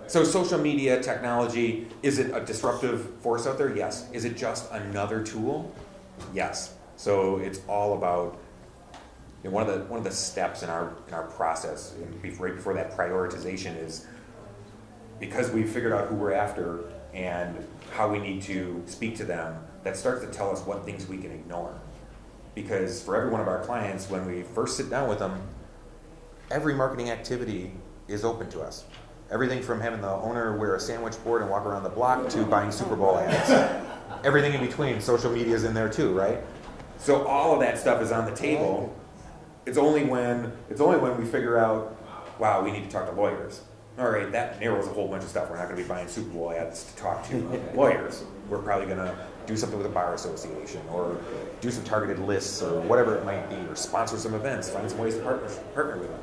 So social media, technology, is it a disruptive force out there? Yes. Is it just another tool? Yes. So it's all about, you know, one of the steps in our process, right before that prioritization, is because we've figured out who we're after and how we need to speak to them. That starts to tell us what things we can ignore. Because for every one of our clients, when we first sit down with them, every marketing activity is open to us. Everything from having the owner wear a sandwich board and walk around the block to buying Super Bowl ads. Everything in between. Social media is in there too, right? So all of that stuff is on the table. It's only when we figure out, wow, we need to talk to lawyers. All right, that narrows a whole bunch of stuff. We're not going to be buying Super Bowl ads to talk to lawyers. We're probably going to do something with a bar association, or do some targeted lists, or whatever it might be, or sponsor some events, find some ways to partner with them.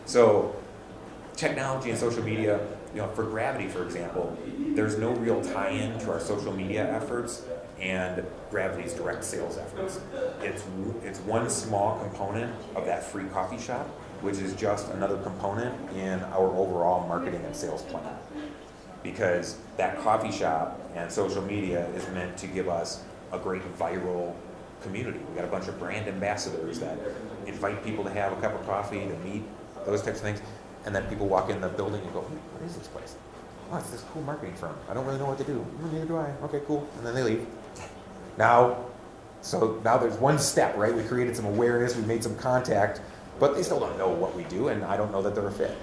So technology and social media, you know, for Gravity, for example, there's no real tie-in to our social media efforts and Gravity's direct sales efforts. It's one small component of that free coffee shop, which is just another component in our overall marketing and sales plan. Because that coffee shop and social media is meant to give us a great viral community. We got a bunch of brand ambassadors that invite people to have a cup of coffee, to meet, those types of things. And then people walk in the building and go, what is this place? Oh, it's this cool marketing firm. I don't really know what to do. Neither do I. Okay, cool. And then they leave. Now there's one step, right? We created some awareness, we made some contact, but they still don't know what we do, and I don't know that they're a fit.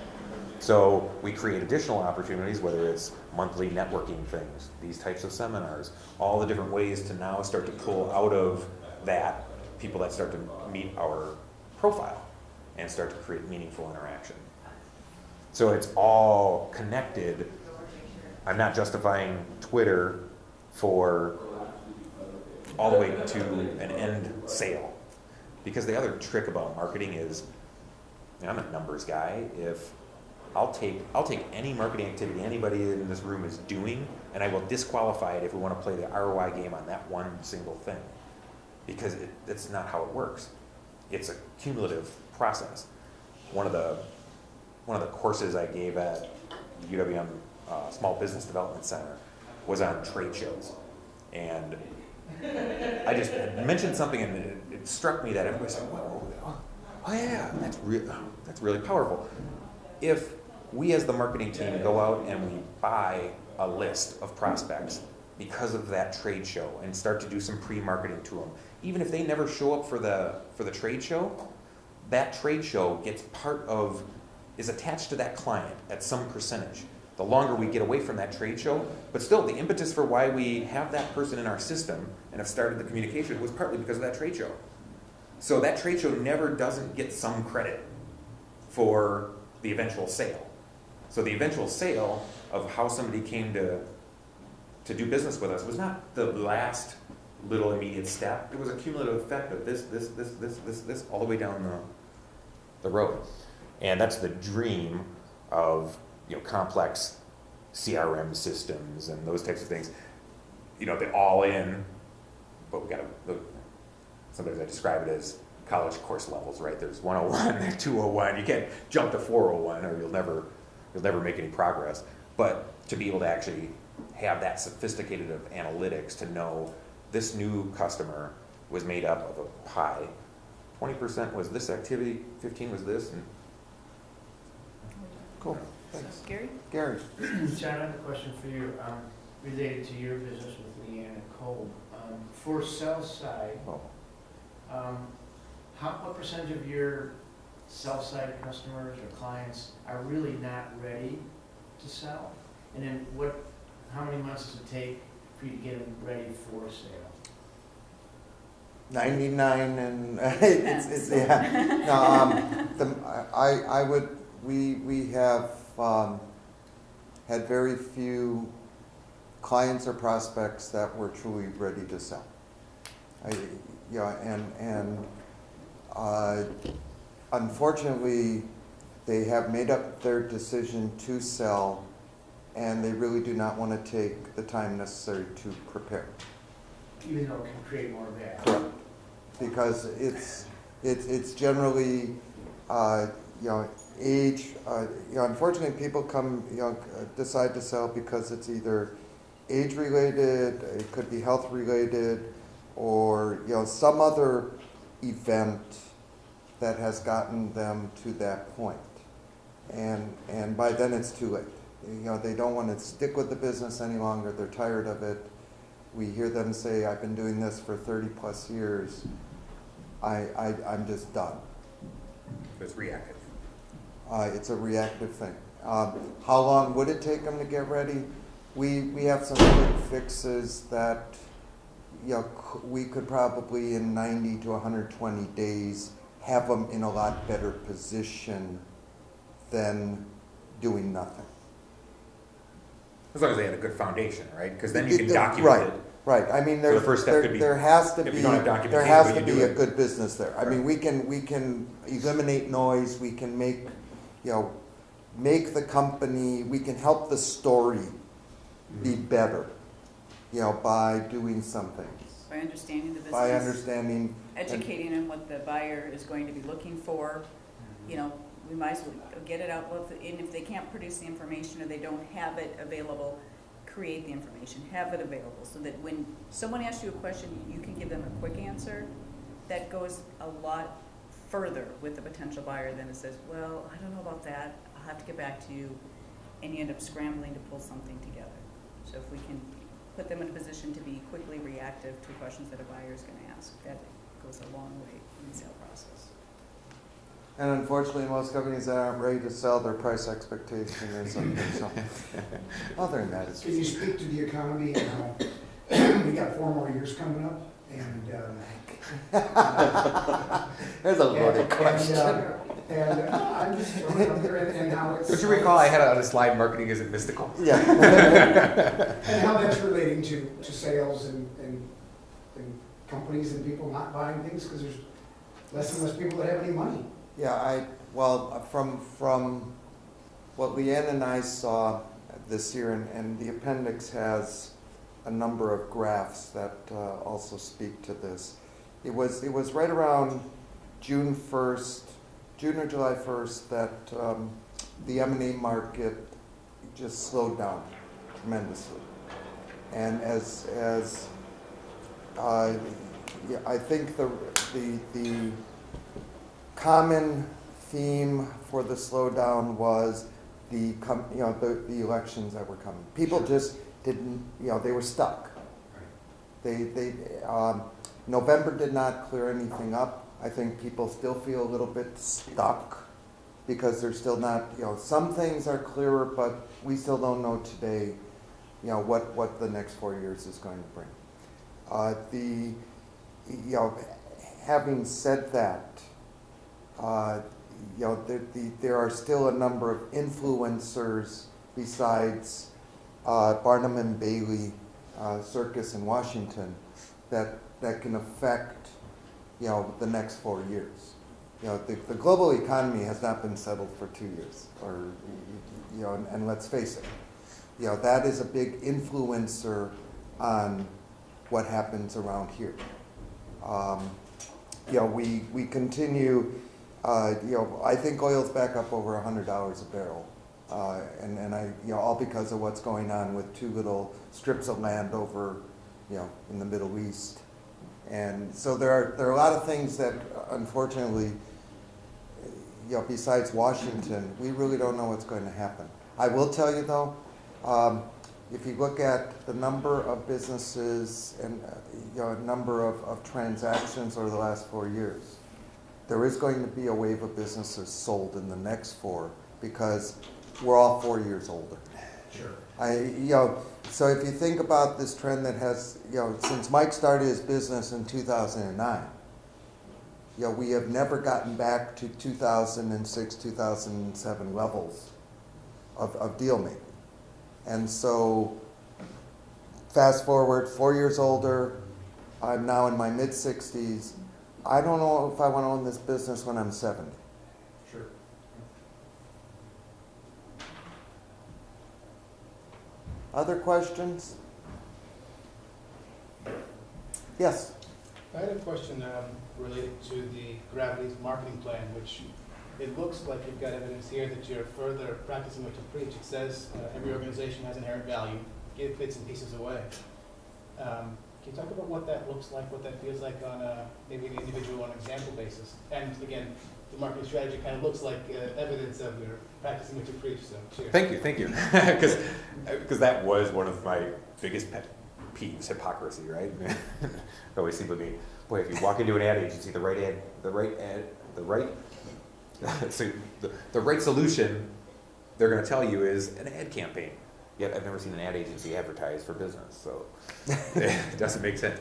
So we create additional opportunities, whether it's monthly networking things, these types of seminars, all the different ways to now start to pull out of that people that start to meet our profile and start to create meaningful interaction. So it's all connected. I'm not justifying Twitter for all the way to an end sale. Because the other trick about marketing is, you know, I'm a numbers guy. If I'll take any marketing activity anybody in this room is doing, and I will disqualify it if we want to play the ROI game on that one single thing. Because that's not how it works. It's a cumulative process. One of the courses I gave at UWM Small Business Development Center was on trade shows. And I just mentioned something, and it struck me that everybody said, "Whoa, oh yeah, that's really powerful." If we as the marketing team go out and we buy a list of prospects because of that trade show and start to do some pre-marketing to them, even if they never show up for the trade show, that trade show is attached to that client at some percentage. The longer we get away from that trade show, but still the impetus for why we have that person in our system and have started the communication was partly because of that trade show. So that trade show never doesn't get some credit for the eventual sale. So the eventual sale of how somebody came to do business with us was not the last little immediate step. It was a cumulative effect of this, all the way down the road. And that's the dream of, you know, complex CRM systems and those types of things. You know, they're all in, but we got to, sometimes I describe it as college course levels, right? There's 101, there's 201. You can't jump to 401 or you'll never make any progress. But to be able to actually have that sophisticated of analytics to know this new customer was made up of a pie. 20% was this activity, 15 was this, and cool. Thanks. Gary? Gary. John, I have a question for you related to your business with Leanne and Kolb. For sell side, what percentage of your sell side customers or clients are really not ready to sell? And then how many months does it take for you to get them ready for sale? 99 and it's yeah. No, we have had very few clients or prospects that were truly ready to sell. Unfortunately, they have made up their decision to sell, and they really do not want to take the time necessary to prepare. Even though it can create more value. Correct. Because it's generally age. Unfortunately, people decide to sell because it's either age related, it could be health related, or some other event that has gotten them to that point. And by then it's too late. They don't want to stick with the business any longer. They're tired of it. We hear them say, I've been doing this for 30 plus years. I'm just done. It's reactive. It's a reactive thing. How long would it take them to get ready? We have some quick fixes that we could probably in 90 to 120 days have them in a lot better position than doing nothing. As long as they had a good foundation, right? Because then you can document it. Right. I mean, So the first step could be, there has to if be you don't have documentation, there has but to you be do a it. good business there. I mean, we can eliminate noise. We can make make the company. We can help the story be better. By doing some things. By understanding the business. By understanding. Educating them what the buyer is going to be looking for. We might as well get it out. And if they can't produce the information or they don't have it available, create the information, have it available, so that when someone asks you a question, you can give them a quick answer. That goes a lot further with the potential buyer than it says, well, I don't know about that, I'll have to get back to you, and you end up scrambling to pull something together. So if we can put them in a position to be quickly reactive to questions that a buyer is going to ask, that goes a long way in the sale process. And unfortunately, most companies that aren't ready to sell, their price expectation is something. So, other than that, it's Can you speak to the economy and how we got 4 more years coming up? And there's a loaded question. And I'm just throwing it up there and how it's. Don't you recall I had on a slide, marketing isn't mystical? Yeah. And how that's relating to sales and companies and people not buying things because there's less and less people that have any money. Yeah, from what Leanne and I saw this year, and the appendix has a number of graphs that also speak to this. It was right around June or July 1st that the M&A market just slowed down tremendously. And as I think the common theme for the slowdown was the elections that were coming. People just didn't, they were stuck. November did not clear anything up. I think people still feel a little bit stuck because they're still not, some things are clearer, but we still don't know today, what the next 4 years is going to bring. Having said that, there are still a number of influencers besides Barnum and Bailey Circus in Washington that can affect the next 4 years. The global economy has not been settled for 2 years, and let's face it, that is a big influencer on what happens around here. We continue. I think oil's back up over $100 a barrel, and all because of what's going on with 2 little strips of land over, in the Middle East, and so there are a lot of things that, unfortunately, besides Washington, we really don't know what's going to happen. I will tell you though, if you look at the number of businesses and number of transactions over the last 4 years, there is going to be a wave of businesses sold in the next 4 because we're all 4 years older. Sure. So if you think about this trend that has, since Mike started his business in 2009, we have never gotten back to 2006, 2007 levels of deal making. And so fast forward 4 years older, I'm now in my mid-60s. I don't know if I want to own this business when I'm 70. Sure. Other questions? Yes? I had a question related to the Gravity's marketing plan, which it looks like you've got evidence here that you're further practicing what you preach. It says every organization has inherent value, give bits and pieces away. Can you talk about what that looks like, what that feels like on a, maybe an individual or an example basis? And again, the marketing strategy kind of looks like evidence of your practicing what you preach, so cheers. Thank you. Because that was one of my biggest pet peeves, hypocrisy, right? It always seemed to be, boy, if you walk into an ad agency, the right solution they're going to tell you is an ad campaign. Yet I've never seen an ad agency advertise for business, so it doesn't make sense.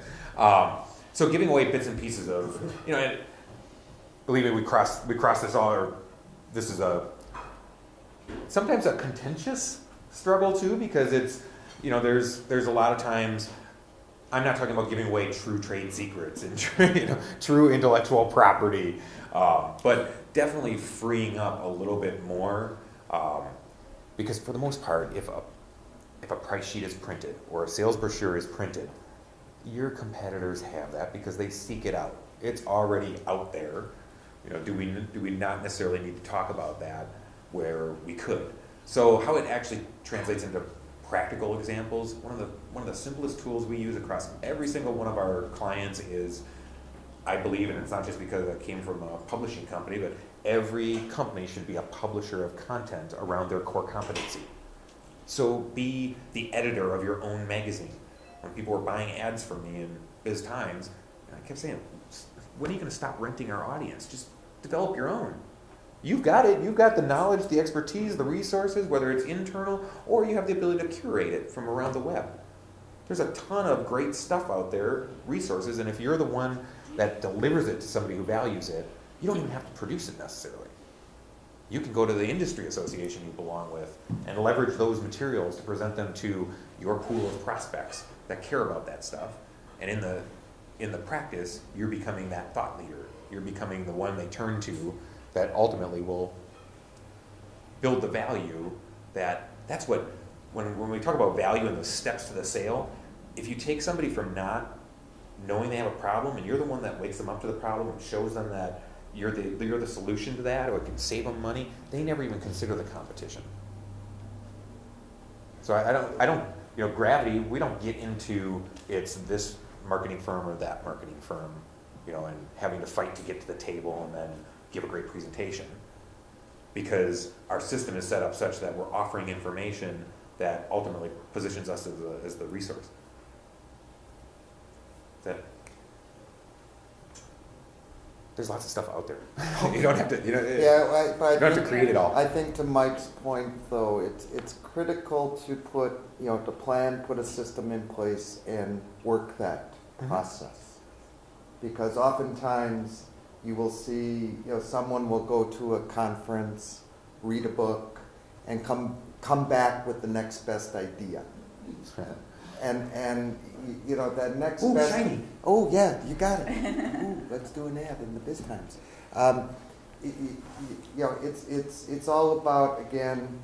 So giving away bits and pieces of, and believe me, we cross this all, or this is sometimes a contentious struggle too, because it's, there's a lot of times, I'm not talking about giving away true trade secrets and true intellectual property, but definitely freeing up a little bit more, because for the most part, if a price sheet is printed or a sales brochure is printed, your competitors have that because they seek it out. It's already out there. Do we not necessarily need to talk about that where we could? So how it actually translates into practical examples, one of the simplest tools we use across every single one of our clients is, I believe, and it's not just because I came from a publishing company, but every company should be a publisher of content around their core competency. So be the editor of your own magazine. When people were buying ads from me in Biz Times, I kept saying, when are you going to stop renting our audience? Just develop your own. You've got it. You've got the knowledge, the expertise, the resources, whether it's internal or you have the ability to curate it from around the web. There's a ton of great stuff out there, resources, and if you're the one that delivers it to somebody who values it, you don't even have to produce it necessarily. You can go to the industry association you belong with and leverage those materials to present them to your pool of prospects that care about that stuff. And in the practice, you're becoming that thought leader. You're becoming the one they turn to that ultimately will build the value that's what, when we talk about value and the steps to the sale, if you take somebody from not knowing they have a problem and you're the one that wakes them up to the problem and shows them that you're the solution to that, or it can save them money, they never even consider the competition. So I don't, Gravity, we don't get into it's this marketing firm or that marketing firm, and having to fight to get to the table and then give a great presentation. Because our system is set up such that we're offering information that ultimately positions us as the resource. There's lots of stuff out there. You don't have to, you don't have to create it all. I think to Mike's point, though, it's critical to to plan, put a system in place, and work that process. Because oftentimes you will see, someone will go to a conference, read a book, and come back with the next best idea. And that next best. Shiny. Oh yeah, you got it. Ooh, let's do an ad in the Biz Times. It's all about, again,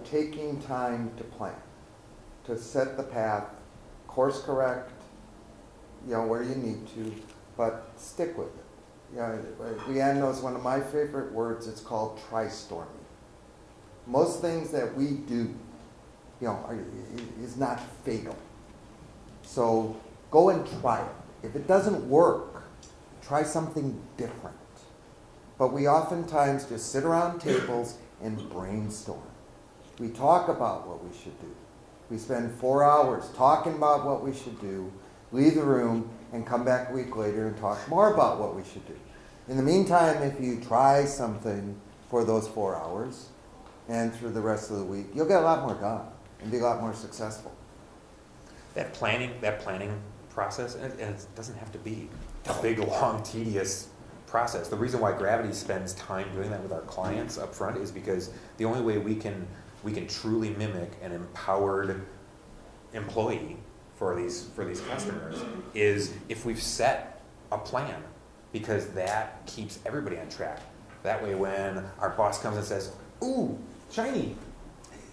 taking time to plan, to set the path, course correct, where you need to, but stick with it. Leanne knows one of my favorite words. It's called try-storming. Most things that we do, is not fatal. So go and try it. If it doesn't work, try something different. But we oftentimes just sit around tables and brainstorm. We talk about what we should do. We spend 4 hours talking about what we should do, leave the room, and come back a week later and talk more about what we should do. In the meantime, if you try something for those 4 hours and through the rest of the week, you'll get a lot more done and be a lot more successful. That planning process, and it doesn't have to be a big, long, tedious process. The reason why Gravity spends time doing that with our clients up front is because the only way we can truly mimic an empowered employee for these customers is if we've set a plan, because that keeps everybody on track. That way when our boss comes and says, "Ooh, shiny,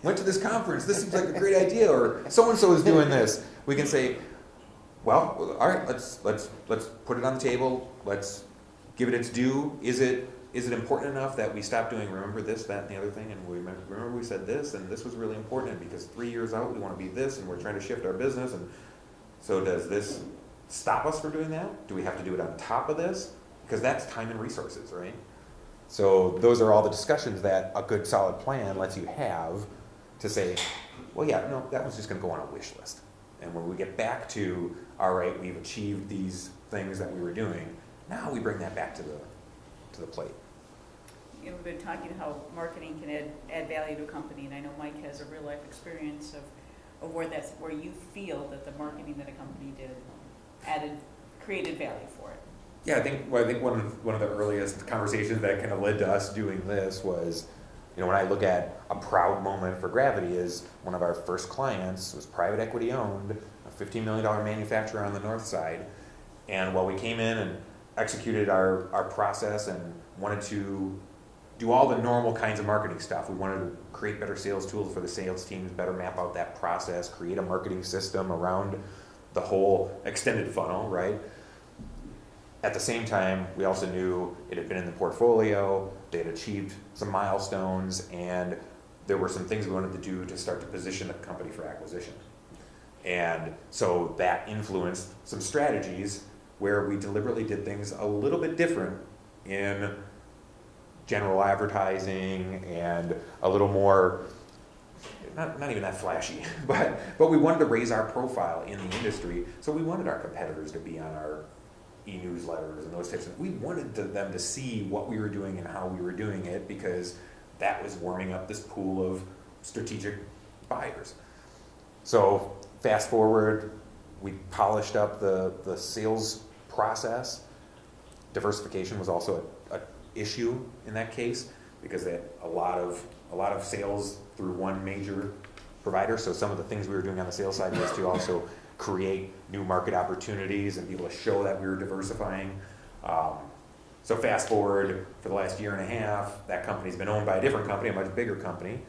went to this conference, this seems like a great idea," or "so-and-so is doing this," we can say, "Well, all right, let's put it on the table, let's give it its due. Is it important enough that we stop doing, remember this, that, and the other thing, and remember we said this, and this was really important, and because 3 years out we want to be this, and we're trying to shift our business," and So does this stop us from doing that? Do we have to do it on top of this? Because that's time and resources, right? So those are all the discussions that a good solid plan lets you have to say, well, yeah, no, that was just going to go on a wish list. And when we get back to, all right, we've achieved these things that we were doing, now we bring that back to the plate. You know, we've been talking how marketing can add value to a company, and I know Mike has a real life experience of where you feel that the marketing that a company did created value for it. Yeah, I think one of the earliest conversations that kind of led to us doing this was, you know, when I look at a proud moment for Gravity, is one of our first clients was private equity owned, a $15 million manufacturer on the north side. And while we came in and executed our process and wanted to do all the normal kinds of marketing stuff, we wanted to create better sales tools for the sales teams, better map out that process, create a marketing system around the whole extended funnel, right? At the same time, we also knew it had been in the portfolio, they had achieved some milestones, and there were some things we wanted to do to start to position the company for acquisition. And so that influenced some strategies where we deliberately did things a little bit different in general advertising and a little more, not even that flashy, but we wanted to raise our profile in the industry, so we wanted our competitors to be on our e-newsletters and those types of, we wanted them to see what we were doing and how we were doing it, because that was warming up this pool of strategic buyers. So fast forward, we polished up the sales process. Diversification was also an issue in that case, because they had a lot of sales through one major provider. So some of the things we were doing on the sales side was to also create new market opportunities and be able to show that we were diversifying. So fast forward for the last year and a half, that company's been owned by a different company, a much bigger company.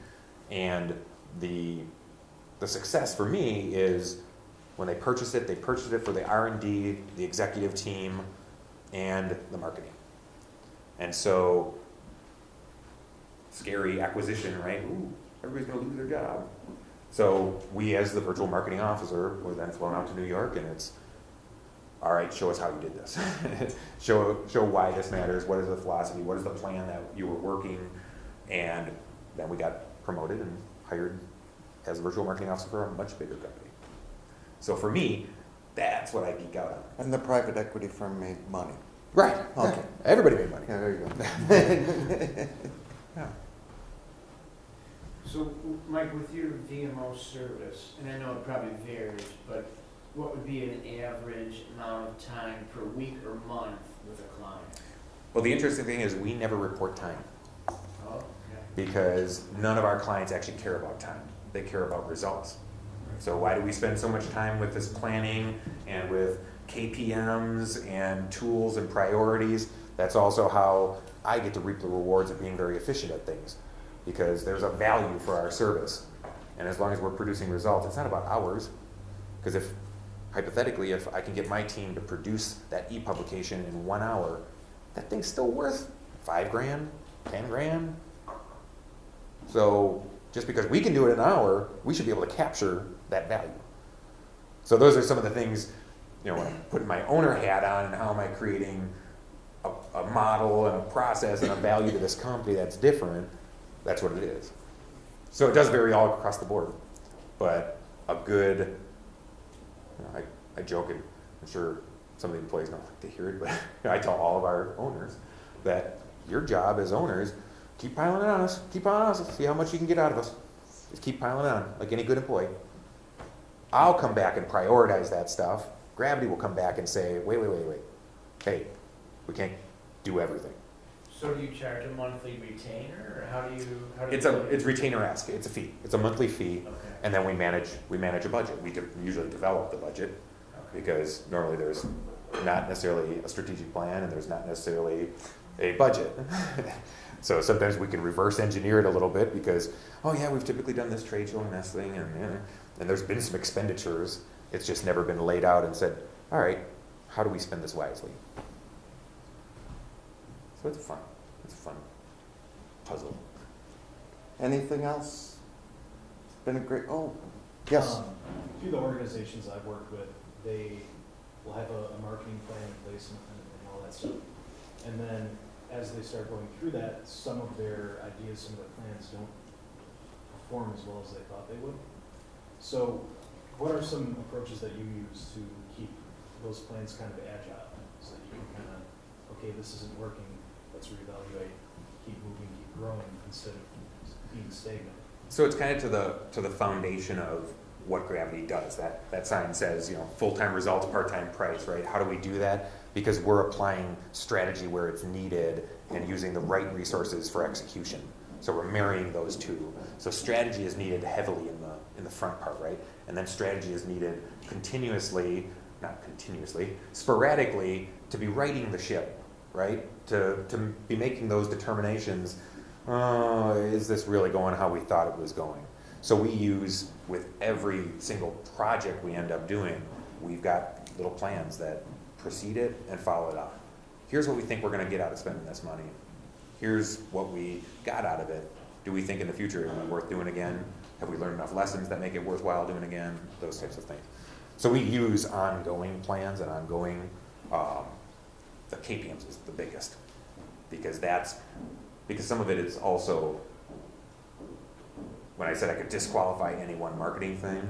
And the success for me is when they purchased it for the R&D, the executive team, and the marketing. And so, scary acquisition, right? Ooh, everybody's going to lose their job. So we, as the virtual marketing officer, were then flown out to New York, and it's, all right, show us how you did this. show why this matters. What is the philosophy? What is the plan that you were working? And then we got promoted and hired as a virtual marketing officer for a much bigger company. So for me, that's what I geek out on. And the private equity firm made money. Right. Okay. Yeah. Everybody made money. Yeah, there you go. Yeah. So, Mike, with your VMO service, and I know it probably varies, but what would be an average amount of time per week or month with a client? Well, the interesting thing is we never report time, Oh, okay. because none of our clients actually care about time. They care about results. So why do we spend so much time with this planning and with KPMs and tools and priorities? That's also how I get to reap the rewards of being very efficient at things, because there's a value for our service. And as long as we're producing results, it's not about hours, because if, hypothetically, if I can get my team to produce that e-publication in 1 hour, that thing's still worth $5,000, $10,000. So just because we can do it in an hour, we should be able to capture that value. So those are some of the things, you know, when I'm putting my owner hat on and how am I creating a model and a process and a value to this company that's different, that's what it is. So it does vary all across the board. But a good, you know, I joke, and I'm sure some of the employees don't like to hear it, but you know, I tell all of our owners that your job as owners, keep piling it on us, see how much you can get out of us. Just keep piling it on, like any good employee. I'll come back and prioritize that stuff. Gravity will come back and say, wait. Hey, we can't do everything. So do you charge a monthly retainer, or how do you? It's retainer-esque. It's a fee. It's a monthly fee, Okay. and then we manage a budget. We usually develop the budget, Okay. because normally there's not necessarily a strategic plan and there's not necessarily a budget. So sometimes we can reverse engineer it a little bit because, oh yeah, we've typically done this trade show and this thing, and there's been some expenditures. It's just never been laid out and said, all right, how do we spend this wisely? So it's fun. It's a fun puzzle. Anything else? It's been a great, yes. A few of the organizations I've worked with, they will have a marketing plan in place and all that stuff. And then as they start going through that, some of their ideas, some of their plans don't perform as well as they thought they would. So what are some approaches that you use to keep those plans kind of agile, so that you can kind of, okay, this isn't working, let's reevaluate, keep moving, keep growing, instead of being stagnant? So it's kind of to the foundation of what Gravity does. That sign says, full-time results, part-time price, right? How do we do that? Because we're applying strategy where it's needed and using the right resources for execution. So we're marrying those two. So strategy is needed heavily in the front part, right? And then strategy is needed sporadically to be righting the ship, right? To be making those determinations. Is this really going how we thought it was going? So we use, with every single project we end up doing, we've got little plans that precede it and follow it up. Here's what we think we're going to get out of spending this money. Here's what we got out of it. Do we think in the future it will be worth doing again? Have we learned enough lessons that make it worthwhile doing again? Those types of things. So we use ongoing plans and ongoing, the KPMs is the biggest, because some of it is also, when I said I could disqualify any one marketing thing,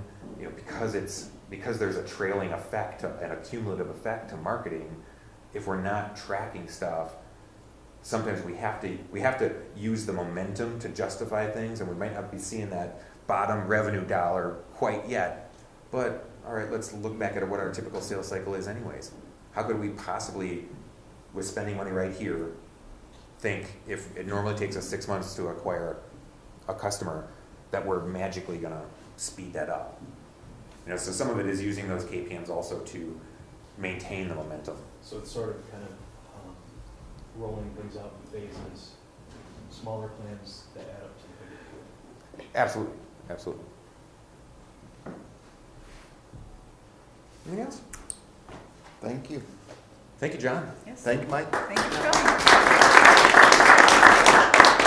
because there's a trailing effect and a cumulative effect to marketing. If we're not tracking stuff, sometimes we have to use the momentum to justify things, and we might not be seeing that bottom revenue dollar quite yet. But all right, let's look back at what our typical sales cycle is anyways. How could we possibly, with spending money right here, think if it normally takes us 6 months to acquire a customer, that we're magically going to speed that up? So some of it is using those KPMs also to maintain the momentum. So it's sort of kind of rolling things out in phases, smaller plans that add up to the bigger picture. Absolutely. Absolutely. Anything else? Thank you. Thank you, John. Yes. Thank you, Mike. Thank you for coming.